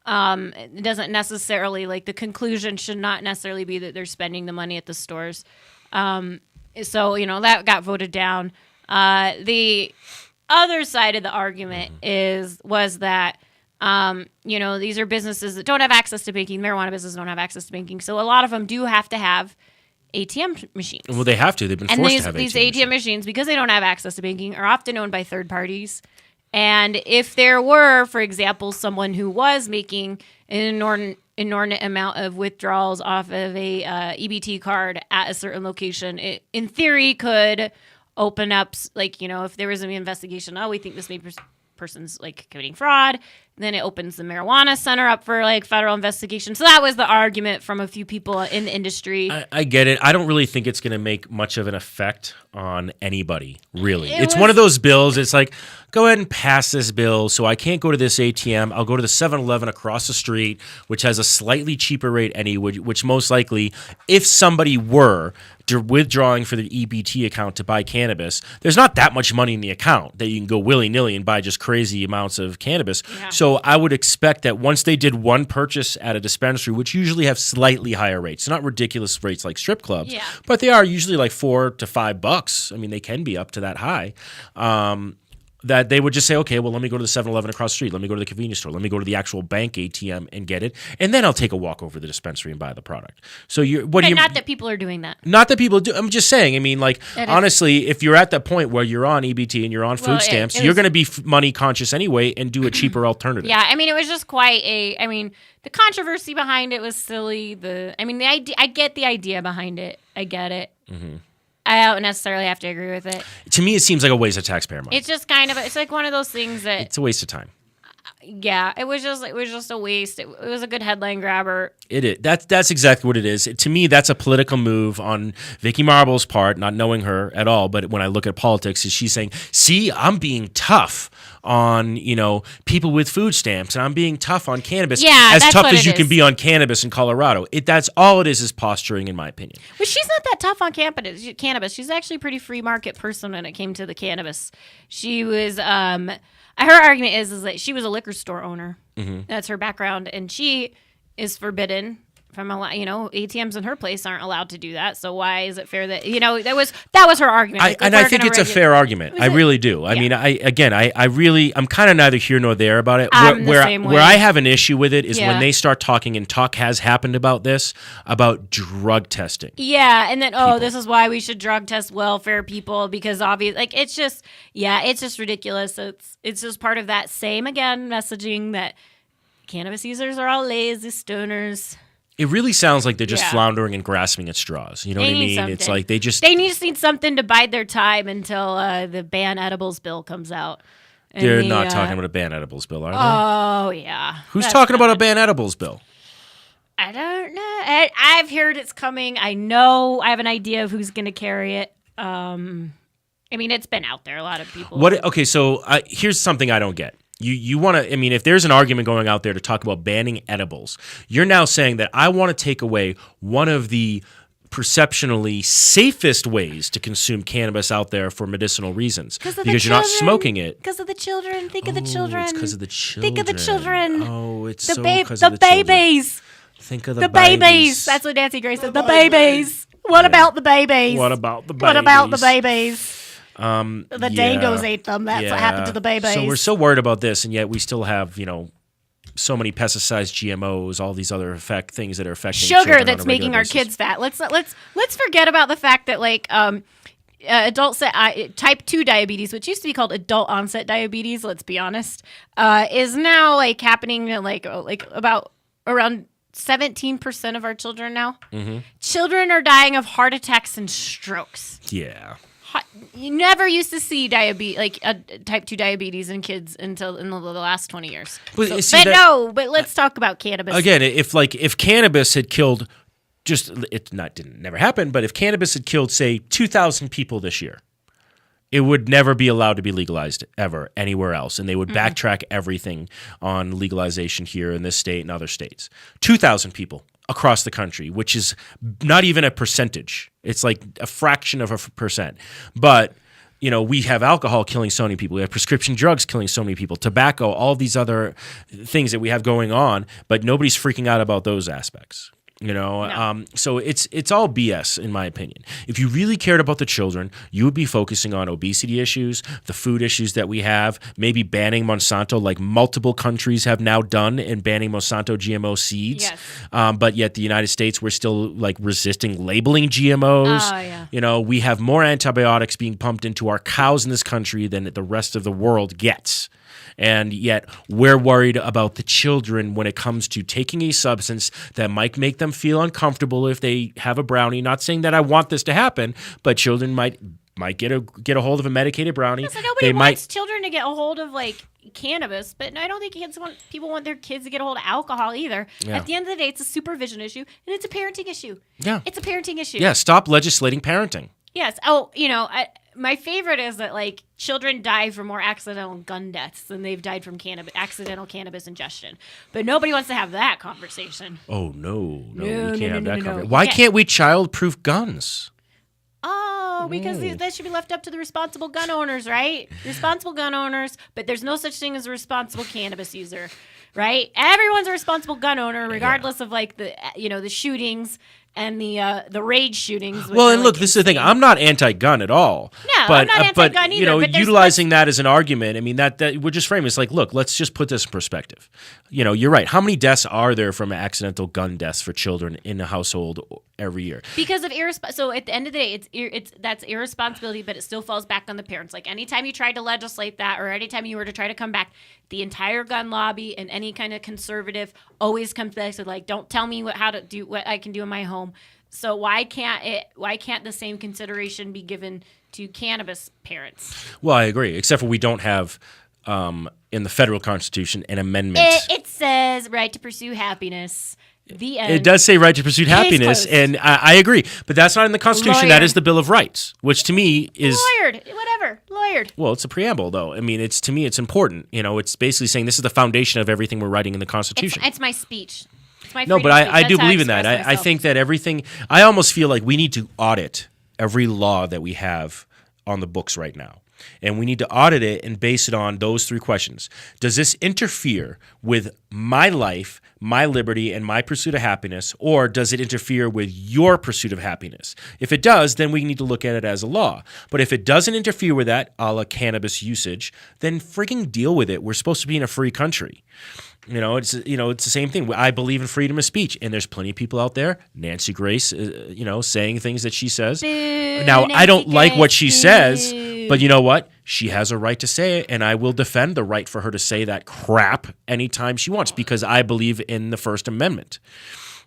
It doesn't necessarily, like, the conclusion should not necessarily be that they're spending the money at the stores. So, that got voted down. The other side of the argument was that, these are businesses that don't have access to banking. Marijuana businesses don't have access to banking. So a lot of them do have to have ATM machines. Well, they have to. They've been forced to have these ATM machines, because they don't have access to banking, are often owned by third parties. And if there were, for example, someone who was making an inordinate amount of withdrawals off of a EBT card at a certain location, it, in theory, could open up, like, if there was an investigation, we think this person's, like, committing fraud, then it opens the marijuana center up for, like, federal investigation. So that was the argument from a few people in the industry. I get it. I don't really think it's going to make much of an effect on anybody, really. It's one of those bills. It's like, go ahead and pass this bill so I can't go to this ATM. I'll go to the 7-Eleven across the street, which has a slightly cheaper rate which most likely, if somebody were withdrawing for the EBT account to buy cannabis, there's not that much money in the account that you can go willy-nilly and buy just crazy amounts of cannabis. Yeah. So I would expect that once they did one purchase at a dispensary, which usually have slightly higher rates, not ridiculous rates like strip clubs, but they are usually like $4 to $5. I mean, they can be up to that high. That they would just say, okay, well, let me go to the 7-Eleven across the street. Let me go to the convenience store. Let me go to the actual bank ATM and get it. And then I'll take a walk over to the dispensary and buy the product. So not that people are doing that. Not that people do. I'm just saying, I mean, like, honestly, if you're at that point where you're on EBT and you're on food stamps, you're going to be money conscious anyway and do a cheaper alternative. Yeah, I mean, it was just quite the controversy behind it was silly. I get the idea behind it. I get it. Mm-hmm. I don't necessarily have to agree with it. To me, it seems like a waste of taxpayer money. It's just it's like one of those things that it's a waste of time. Yeah, it was just a waste. It was a good headline grabber. It is. That's exactly what it is. To me, that's a political move on Vicky Marble's part, not knowing her at all. But when I look at politics, is she's saying, "See, I'm being tough on people with food stamps, and I'm being tough on cannabis. As tough as you can be on cannabis in Colorado. That's all it is posturing, in my opinion. But she's not that tough on cannabis. She's actually a pretty free market person when it came to the cannabis. She was. Her argument is that she was a liquor store owner. Mm-hmm. That's her background, and she is forbidden from ATMs in her place aren't allowed to do that. So why is it fair that that was her argument? I think it's a fair argument. I really do. I mean, I'm kind of neither here nor there about it. Where I have an issue with it is when they start talking, and talk has happened about this, about drug testing. Yeah, and then this is why we should drug test welfare people, because obviously, it's just ridiculous. It's just part of that same messaging that cannabis users are all lazy stoners. It really sounds like they're just floundering and grasping at straws. You know what I mean? Something. It's like they just need something to bide their time until the ban edibles bill comes out. They're not talking about a ban edibles bill, are they? Oh yeah. Who's talking about a ban edibles bill? I don't know. I've heard it's coming. I know. I have an idea of who's going to carry it. I mean, it's been out there. A lot of people. Okay, so here's something I don't get. You want to, I mean, if there's an argument going out there to talk about banning edibles, you're now saying that I want to take away one of the perceptionally safest ways to consume cannabis out there for medicinal reasons. Because you're not smoking it. Because of the children. Think of the children. It's because of the children. Think of the children. Oh, it's the so because of the babies. Children. Think of the babies. That's what Nancy Grace said. The babies. What about the babies? What about the babies? What about the babies? The yeah, dingoes ate them. That's what happened to the babies. So we're so worried about this, and yet we still have, so many pesticides, GMOs, all these other things that are affecting sugar that's making our kids fat. Let's forget about the fact that adult type 2 diabetes, which used to be called adult onset diabetes, let's be honest, is now happening about around 17% of our children now. Mm-hmm. Children are dying of heart attacks and strokes. Yeah. You never used to see type 2 diabetes in kids until in the last 20 years. But let's talk about cannabis. Again, if cannabis had killed, didn't never happen, but if cannabis had killed, say, 2,000 people this year, it would never be allowed to be legalized ever anywhere else. And they would backtrack everything on legalization here in this state and other states. 2,000 people across the country, which is not even a percentage. It's like a fraction of a percent. But we have alcohol killing so many people. We have prescription drugs killing so many people, tobacco, all these other things that we have going on, but nobody's freaking out about those aspects. So it's all BS in my opinion. If you really cared about the children, you would be focusing on obesity issues, the food issues that we have, maybe banning Monsanto like multiple countries have now done and banning Monsanto GMO seeds. Yes. But yet the United States, we're still like resisting labeling GMOs. Oh, yeah. We have more antibiotics being pumped into our cows in this country than the rest of the world gets. And yet we're worried about the children when it comes to taking a substance that might make them feel uncomfortable if they have a brownie. Not saying that I want this to happen, but children might get a hold of a medicated brownie. So nobody wants children to get a hold of like cannabis, but I don't think people want their kids to get a hold of alcohol either. Yeah. At the end of the day, it's a supervision issue and it's a parenting issue. Yeah. It's a parenting issue. Yeah, stop legislating parenting. Yes. Oh, my favorite is that like children die from more accidental gun deaths than they've died from accidental cannabis ingestion. But nobody wants to have that conversation. Oh no, we can't no, have that no. conversation. Why can't we child-proof guns? Oh, because that should be left up to the responsible gun owners, right? Responsible gun owners, but there's no such thing as a responsible cannabis user, right? Everyone's a responsible gun owner, regardless of like the shootings and the rage shootings. Well, and look, this is the thing. I'm not anti-gun at all. No, but, I'm not anti-gun either. But utilizing that as an argument, I mean, that we're just framing. It's like, look, let's just put this in perspective. You're right. How many deaths are there from accidental gun deaths for children in a household every year? Because of so at the end of the day, that's irresponsibility, but it still falls back on the parents. Like anytime you tried to legislate that, or anytime you were to try to come back, the entire gun lobby and any kind of conservative always comes back to like, don't tell me what I can do in my home. So why can't the same consideration be given to cannabis parents? Well, I agree, except for we don't have in the federal constitution an amendment. It says right to pursue happiness. The end. It does say right to pursue happiness, closed. and I agree, but that's not in the Constitution. Lawyered. That is the Bill of Rights, which to me is lawyered. Well, it's a preamble, though. I mean, to me, it's important. It's basically saying this is the foundation of everything we're writing in the Constitution. It's my speech. It's my no, but freedom of speech. I do That's how believe in that. express I myself. think that everything. I almost feel like we need to audit every law that we have on the books right now. And we need to audit it and base it on those three questions. Does this interfere with my life, my liberty, and my pursuit of happiness, or does it interfere with your pursuit of happiness? If it does, then we need to look at it as a law. But if it doesn't interfere with that, a la cannabis usage, then freaking deal with it. We're supposed to be in a free country. It's the same thing. I believe in freedom of speech, and there's plenty of people out there. Nancy Grace, saying things that she says. Boo, Now, I don't Nancy like what Grace, she boo. says, but you know what? She has a right to say it, and I will defend the right for her to say that crap anytime she wants because I believe in the First Amendment.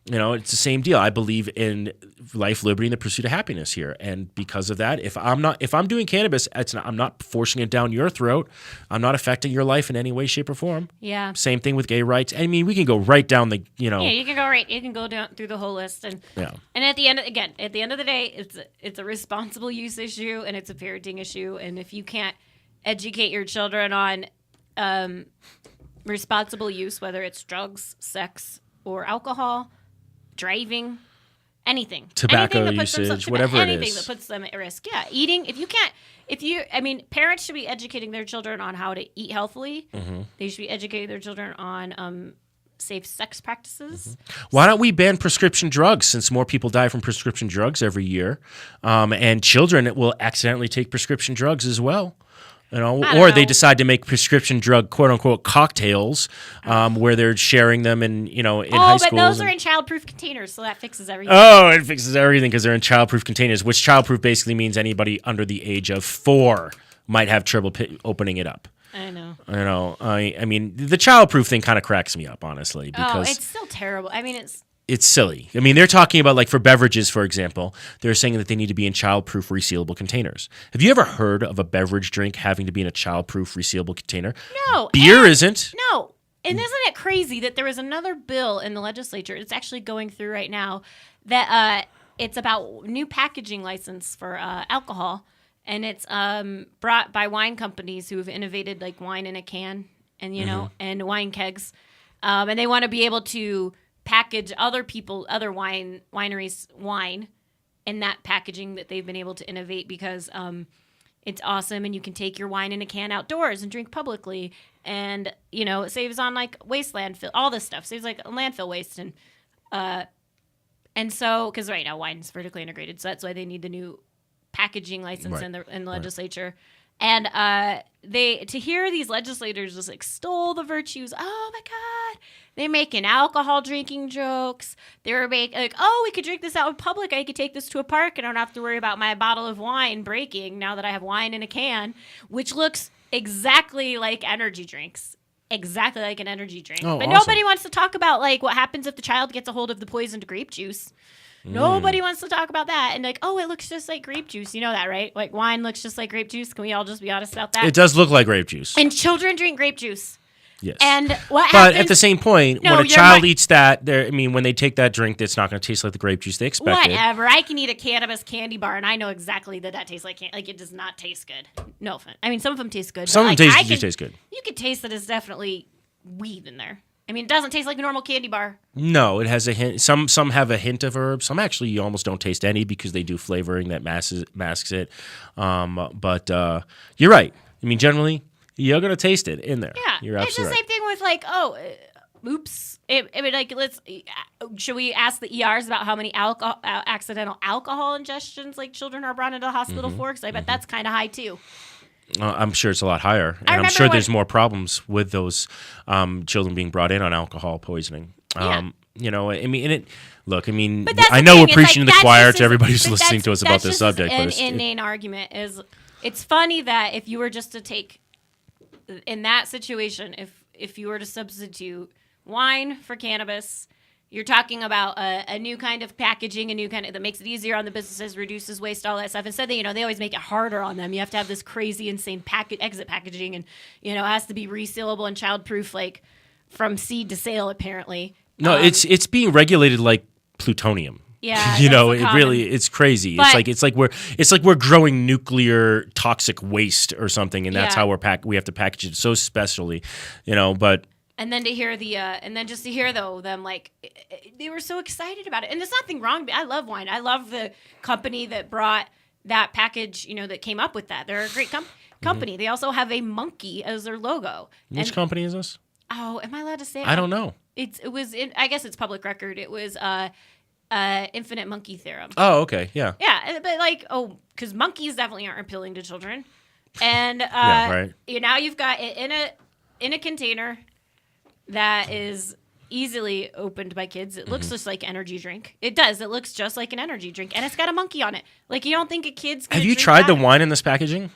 It's the same deal. I believe in life, liberty, and the pursuit of happiness here. And because of that, if I'm doing cannabis, I'm not forcing it down your throat. I'm not affecting your life in any way, shape, or form. Yeah. Same thing with gay rights. I mean, we can go right down the, Yeah, you can go right. You can go down through the whole list, and at the end of the day, it's a responsible use issue and it's a parenting issue. And if you can't educate your children on responsible use, whether it's drugs, sex, or alcohol, driving, anything, tobacco anything that puts usage, whatever it anything is, that puts them at risk. Yeah, eating. Parents should be educating their children on how to eat healthily. Mm-hmm. They should be educating their children on safe sex practices. Mm-hmm. Why don't we ban prescription drugs since more people die from prescription drugs every year, and children will accidentally take prescription drugs as well. Or they decide to make prescription drug "quote unquote" cocktails, where they're sharing them in high schools. Oh, but those are in childproof containers, so that fixes everything. Oh, it fixes everything because they're in childproof containers, which childproof basically means anybody under the age of 4 might have trouble opening it up. I know. I mean, the childproof thing kind of cracks me up, honestly, because it's still terrible. I mean, it's silly. I mean, they're talking about, like, for beverages, for example, they're saying that they need to be in childproof resealable containers. Have you ever heard of a beverage drink having to be in a childproof resealable container? No. Beer isn't. No. And isn't it crazy that there was another bill in the legislature, it's actually going through right now, that it's about new packaging license for alcohol, and it's brought by wine companies who have innovated, like, wine in a can and, and wine kegs. And they want to be able to package other wineries wine in that packaging that they've been able to innovate because it's awesome, and you can take your wine in a can outdoors and drink publicly, and it saves on like waste landfill, all this stuff saves like landfill waste, and so because right now wine's vertically integrated, so that's why they need the new packaging license in the legislature. And to hear these legislators just extol the virtues. Oh my God, they're making alcohol drinking jokes. They were making like, oh, we could drink this out in public. I could take this to a park and I don't have to worry about my bottle of wine breaking now that I have wine in a can, which looks exactly like energy drinks. Exactly like an energy drink. Oh, but awesome. nobody wants to talk about like what happens if the child gets a hold of the poisoned grape juice. Nobody wants to talk about that. And like, oh, it looks just like grape juice. You know that, right? Like wine looks just like grape juice. Can we all just be honest about that? It does look like grape juice. And children drink grape juice. Yes. And what But happens? at the same point, No, when a you're child right. eats that, when they take that drink, it's not going to taste like the grape juice they expected. Whatever. I can eat a cannabis candy bar, and I know exactly that tastes like like it does not taste good. No offense. I mean, some of them taste good. Some but, of them like, taste good. You can taste that it's definitely weed in there. I mean, it doesn't taste like a normal candy bar. No, it has a hint. Some have a hint of herb. Some actually you almost don't taste any because they do flavoring that masks it. But you're right. I mean, generally, you're going to taste it in there. Yeah. You're It's the absolutely same thing with like, oops. I mean, like, should we ask the ERs about how many accidental alcohol ingestions like children are brought into the hospital for? Because I bet that's kind of high too. I'm sure it's a lot higher. And I'm sure there's more problems with those children being brought in on alcohol poisoning. Yeah. I mean, look, I mean, But that's I the know thing, we're it's preaching like, to the that's choir just to everybody who's but listening to us about that's this just subject. An But inane argument is, it's funny that if you were just to take, in that situation, if you were to substitute wine for cannabis, you're talking about a new kind of packaging, a new kind of that makes it easier on the businesses, reduces waste, all that stuff. Instead, they always make it harder on them. You have to have this crazy, insane exit packaging, and it has to be resealable and childproof, like from seed to sale, apparently. no, it's being regulated like plutonium. Yeah, it's crazy. But- it's like we're growing nuclear toxic waste or something, and that's Yeah. how we have to package it so specially, But And then to hear though them like they were so excited about it, and there's nothing wrong. I love wine. I love the company that brought that package. That came up with that. They're a great company. They also have a monkey as their logo. which company is this? Oh, am I allowed to say it? I don't know. I guess it's public record. It was Infinite Monkey Theorem. Oh, okay, yeah. Yeah, but because monkeys definitely aren't appealing to children, and Yeah, right. now you've got it in a container that is easily opened by kids. It looks just like energy drink. It does. It looks just like an energy drink, and it's got a monkey on it. Like, you don't think a kid's gonna Have you drink tried the that? wine in this packaging?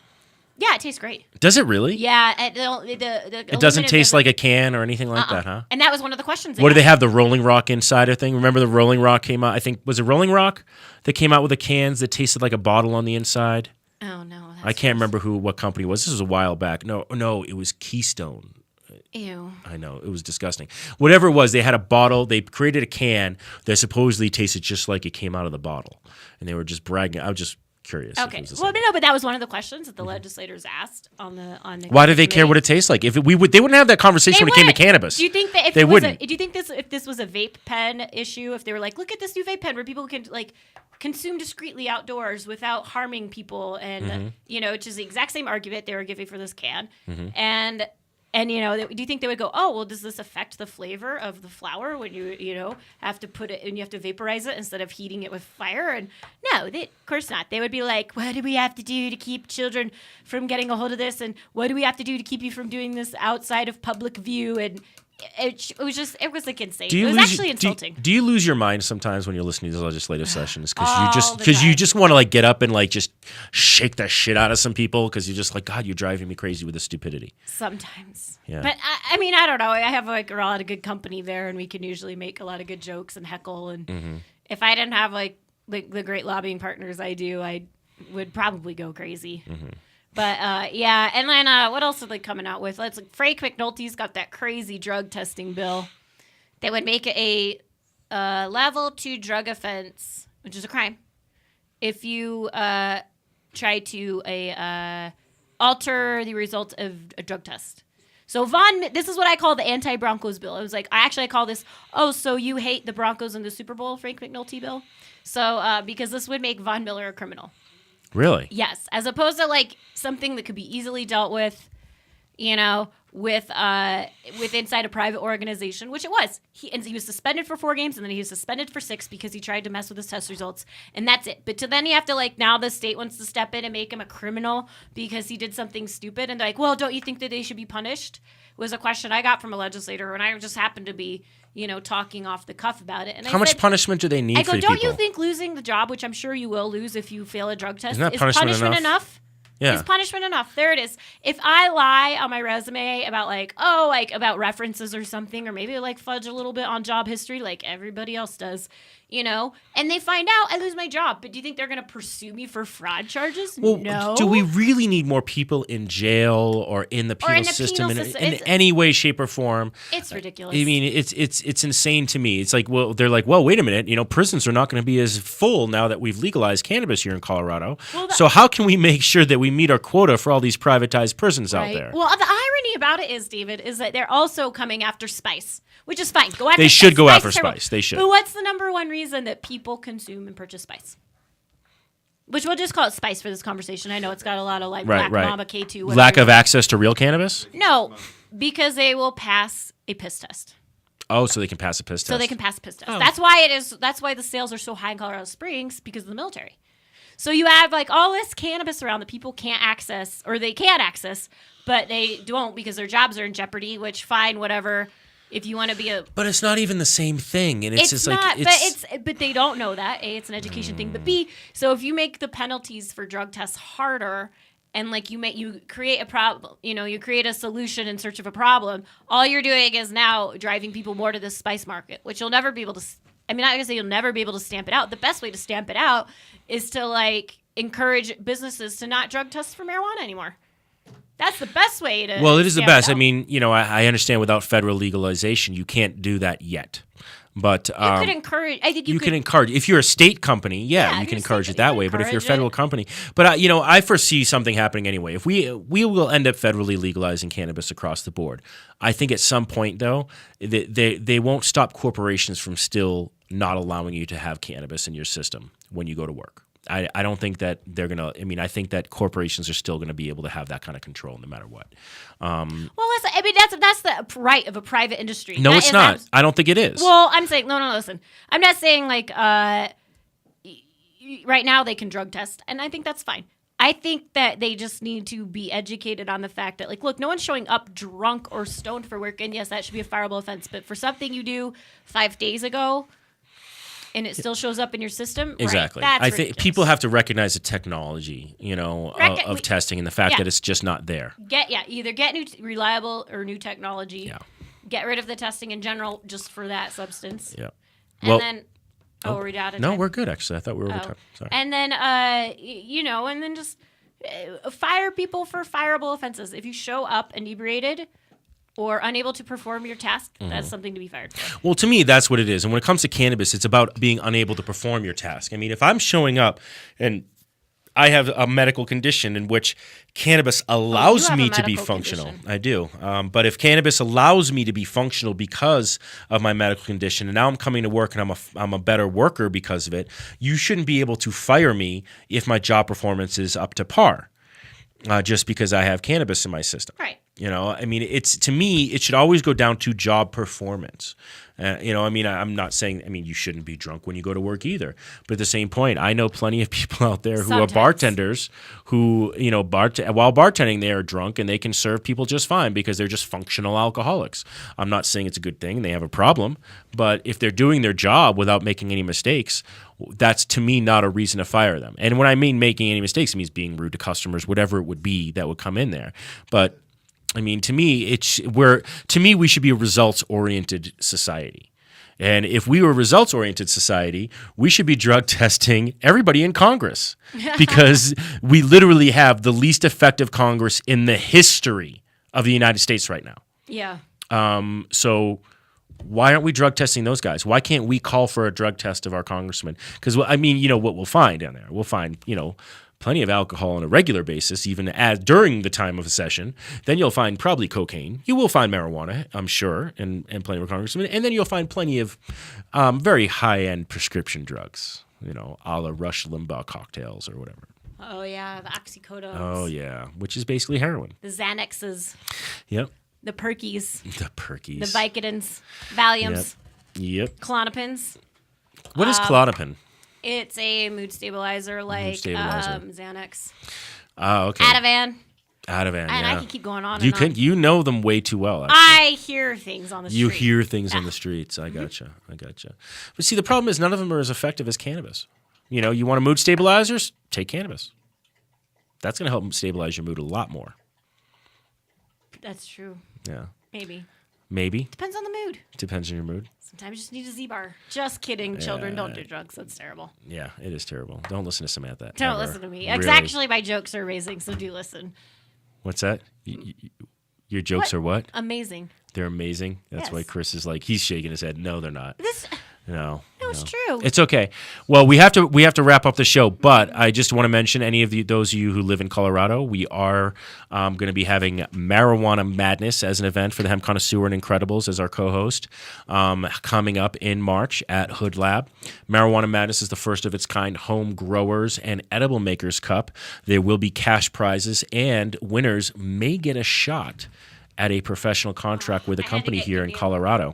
Yeah, it tastes great. Does it really? Yeah, It doesn't taste like a can or anything like that, huh? And that was one of the questions. What do they have? The Rolling Rock Insider thing? Remember the Rolling Rock came out? I think was it Rolling Rock that came out with the cans that tasted like a bottle on the inside. Oh no, I can't remember what company it was. This was a while back. No, it was Keystone. Ew. I know, it was disgusting. Whatever it was, they had a bottle. They created a can that supposedly tasted just like it came out of the bottle, and they were just bragging. I was just curious. if Okay. it was the Well, same. no, but that was one of the questions that the legislators asked on the. Why do they care what it tastes like? If they wouldn't have that conversation when it came to cannabis. Do you think that if They it was wouldn't. do you think if this was a vape pen issue, if they were like, look at this new vape pen where people can like consume discreetly outdoors without harming people, and which is the exact same argument they were giving for this can, and do you think they would go, oh well, does this affect the flavor of the flower when you have to put it and you have to vaporize it instead of heating it with fire? And no, of course not. They would be like, what do we have to do to keep children from getting a hold of this, and what do we have to do to keep you from doing this outside of public view? And it was like insane. It was actually insulting. Do you lose your mind sometimes when you're listening to these legislative sessions All because the time. you just want to like get up and like just shake the shit out of some people because you're just like, God, you're driving me crazy with the stupidity. Sometimes. Yeah. But I mean, I don't know. I have like a lot of good company there, and we can usually make a lot of good jokes and heckle. And if I didn't have like the great lobbying partners I do, I would probably go crazy. But yeah, and then what else are they coming out with? Frank McNulty's got that crazy drug testing bill that would make it a level 2 drug offense, which is a crime, if you try to alter the result of a drug test. So this is what I call the anti-Broncos bill. It was like, I call this, so you hate the Broncos in the Super Bowl, Frank McNulty bill? So because this would make Von Miller a criminal. Really? Yes, as opposed to like something that could be easily dealt with, with inside a private organization, which it was. He was suspended for 4 games, and then he was suspended for 6 because he tried to mess with his test results, and that's it. But then you have to now the state wants to step in and make him a criminal because he did something stupid, and they're like, well, don't you think that they should be punished? Was a question I got from a legislator, and I just happened to be talking off the cuff about it. And How much punishment do they need? I go, for these don't people? you think losing the job, which I'm sure you will lose if you fail a drug test, Isn't that is punishment enough? Yeah. Is punishment enough? There it is. If I lie on my resume about about references or something, or maybe fudge a little bit on job history like everybody else does, and they find out, I lose my job. But do you think they're going to pursue me for fraud charges? Well, no. do we really need more people in jail or in the penal system in any way, shape, or form? It's ridiculous. I mean, it's insane to me. It's like, well, they're like, well, wait a minute. Prisons are not going to be as full now that we've legalized cannabis here in Colorado. So how can we make sure that we meet our quota for all these privatized prisons out there? Well, the irony about it is, David, is that they're also coming after spice, which is fine. Go after They should spice. go after Spice, spice. They should. But what's the number one reason that people consume and purchase spice? Which we'll just call it spice for this conversation. I know it's got a lot of Black Mama K2. Whatever. Lack of access to real cannabis? No, because they will pass a piss test. Oh, so they can pass a piss test. So they can pass a piss test. That's why it is. That's why the sales are so high in Colorado Springs, because of the military. So you have all this cannabis around that people can't access, or they can access, but they don't because their jobs are in jeopardy. Which fine, whatever. If you want to be But it's not even the same thing, and it's just not, like but they don't know that. A, it's an education thing, but B, so if you make the penalties for drug tests harder, and you create a problem, you create a solution in search of a problem, all you're doing is now driving people more to the spice market, which you'll never be able to. I mean, not gonna say you'll never be able to stamp it out. The best way to stamp it out is to encourage businesses to not drug test for marijuana anymore. That's the best way to. Well, it is the best. I mean, I understand without federal legalization, you can't do that yet. But you could encourage. I think you can encourage. If you're a state company, you can encourage it that way. But if you're a federal company, but I foresee something happening anyway. If we will end up federally legalizing cannabis across the board, I think at some point though, they won't stop corporations from still not allowing you to have cannabis in your system when you go to work. I don't think that they're going to – I mean, I think that corporations are still going to be able to have that kind of control no matter what. Well, listen, I mean, that's the right of a private industry. No, it's not. I don't think it is. Well, I'm saying – no, listen. I'm not saying right now they can drug test, and I think that's fine. I think that they just need to be educated on the fact that, look, no one's showing up drunk or stoned for work, and yes, that should be a fireable offense. But for something you do 5 days ago – and it still shows up in your system. Exactly. Right, I think people have to recognize the technology, of testing and the fact that it's just not there. Either get new reliable or new technology. Yeah. Get rid of the testing in general just for that substance. Yeah. And then are we out of time? No, we're good actually. I thought we were over time. Sorry. And then and then just fire people for fireable offenses. If you show up inebriated or unable to perform your task, that's something to be fired for. Well, to me, that's what it is. And when it comes to cannabis, it's about being unable to perform your task. I mean, if I'm showing up and I have a medical condition in which cannabis allows me to be functional. Condition. I do. But if cannabis allows me to be functional because of my medical condition, and now I'm coming to work and I'm a better worker because of it, you shouldn't be able to fire me if my job performance is up to par, just because I have cannabis in my system. Right. I mean, to me, it should always go down to job performance. I'm not saying, you shouldn't be drunk when you go to work either. But at the same point, I know plenty of people out there who are bartenders who, while bartending, they are drunk and they can serve people just fine because they're just functional alcoholics. I'm not saying it's a good thing. They have a problem. But if they're doing their job without making any mistakes, that's to me not a reason to fire them. And when I mean making any mistakes, it means being rude to customers, whatever it would be that would come in there. But to me, we should be a results-oriented society. And if we were a results-oriented society, we should be drug testing everybody in Congress because we literally have the least effective Congress in the history of the United States right now. Yeah. So why aren't we drug testing those guys? Why can't we call for a drug test of our congressmen? Because, what we'll find down there? We'll find, plenty of alcohol on a regular basis, even during the time of a session. Then you'll find probably cocaine. You will find marijuana, I'm sure, and plenty of congressmen. And then you'll find plenty of very high-end prescription drugs, a la Rush Limbaugh cocktails or whatever. Oh, yeah, the oxycodones. Oh, yeah, which is basically heroin. The Xanaxes. Yep. The Perkies. The Perkies. The Vicodins. Valiums. Yep. Klonopins. What is Klonopin? It's a mood stabilizer like Xanax. Oh, okay. Ativan. And I can keep going on and on. You know them way too well. Actually. I hear things on the street. You hear things on the streets. I gotcha. But see, the problem is none of them are as effective as cannabis. You know, you want mood stabilizers? Take cannabis. That's going to help stabilize your mood a lot more. That's true. Yeah. Maybe. Depends on the mood. Depends on your mood. Sometimes you just need a Z-bar. Just kidding. Children, don't do drugs. That's terrible. Yeah, it is terrible. Don't listen to Samantha. Don't listen to me. Really. Actually, my jokes are amazing, so do listen. What's that? Your jokes are what? Amazing. They're amazing. That's why Chris is like, he's shaking his head. No, they're not. No, it's true. It's okay. Well, we have to wrap up the show, but I just want to mention any of those of you who live in Colorado, we are going to be having Marijuana Madness as an event for the Hemp Connoisseur and Incredibles as our co-host coming up in March at Hood Lab. Marijuana Madness is the first of its kind home growers and edible makers cup. There will be cash prizes, and winners may get a shot at a professional contract with a company here in Colorado.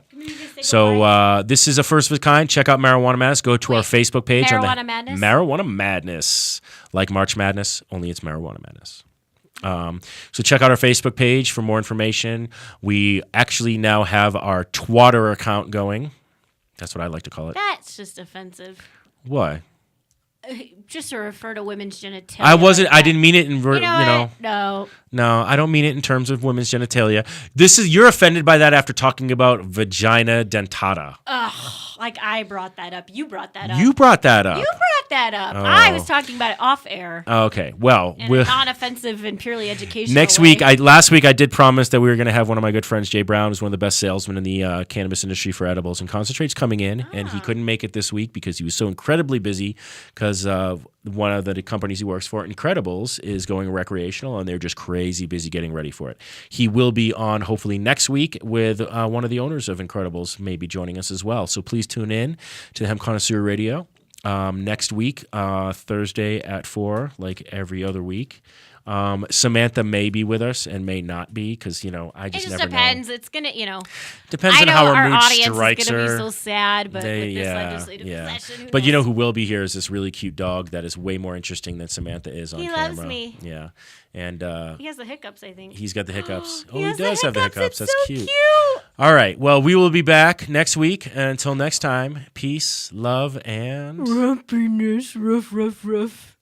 So this is a first of its kind. Check out Marijuana Madness. Go to our Facebook page. Madness? Marijuana Madness. Like March Madness, only it's Marijuana Madness. So check out our Facebook page for more information. We actually now have our Twatter account going. That's what I like to call it. That's just offensive. Why? Just to refer to women's genitalia. I didn't mean it in No, I don't mean it in terms of women's genitalia. You're offended by that after talking about vagina dentata. Ugh, like I brought that up. You brought that up. You brought that up. Oh. I was talking about it off air. Okay, well, non-offensive and purely educational. Last week I did promise that we were going to have one of my good friends, Jay Brown, who's one of the best salesmen in the cannabis industry for edibles and concentrates, coming in, and he couldn't make it this week because he was so incredibly busy because one of the companies he works for, Incredibles, is going recreational, and they're just crazy busy getting ready for it. He will be on hopefully next week with one of the owners of Incredibles, maybe joining us as well. So please tune in to the Hemp Connoisseur Radio next week, Thursday at 4, like every other week. Samantha may be with us and may not be because, I just never know. It just depends. It's going to, Depends on how our mood audience strikes is her. going to be so sad, but with this legislative possession, But you know who will be here is this really cute dog that is way more interesting than Samantha is on camera. He loves me. Yeah. And he has the hiccups, I think. He's got the hiccups. He does have the hiccups. That's so cute. All right. Well, we will be back next week. And until next time, peace, love, and... Rumpiness, ruff, ruff, ruff.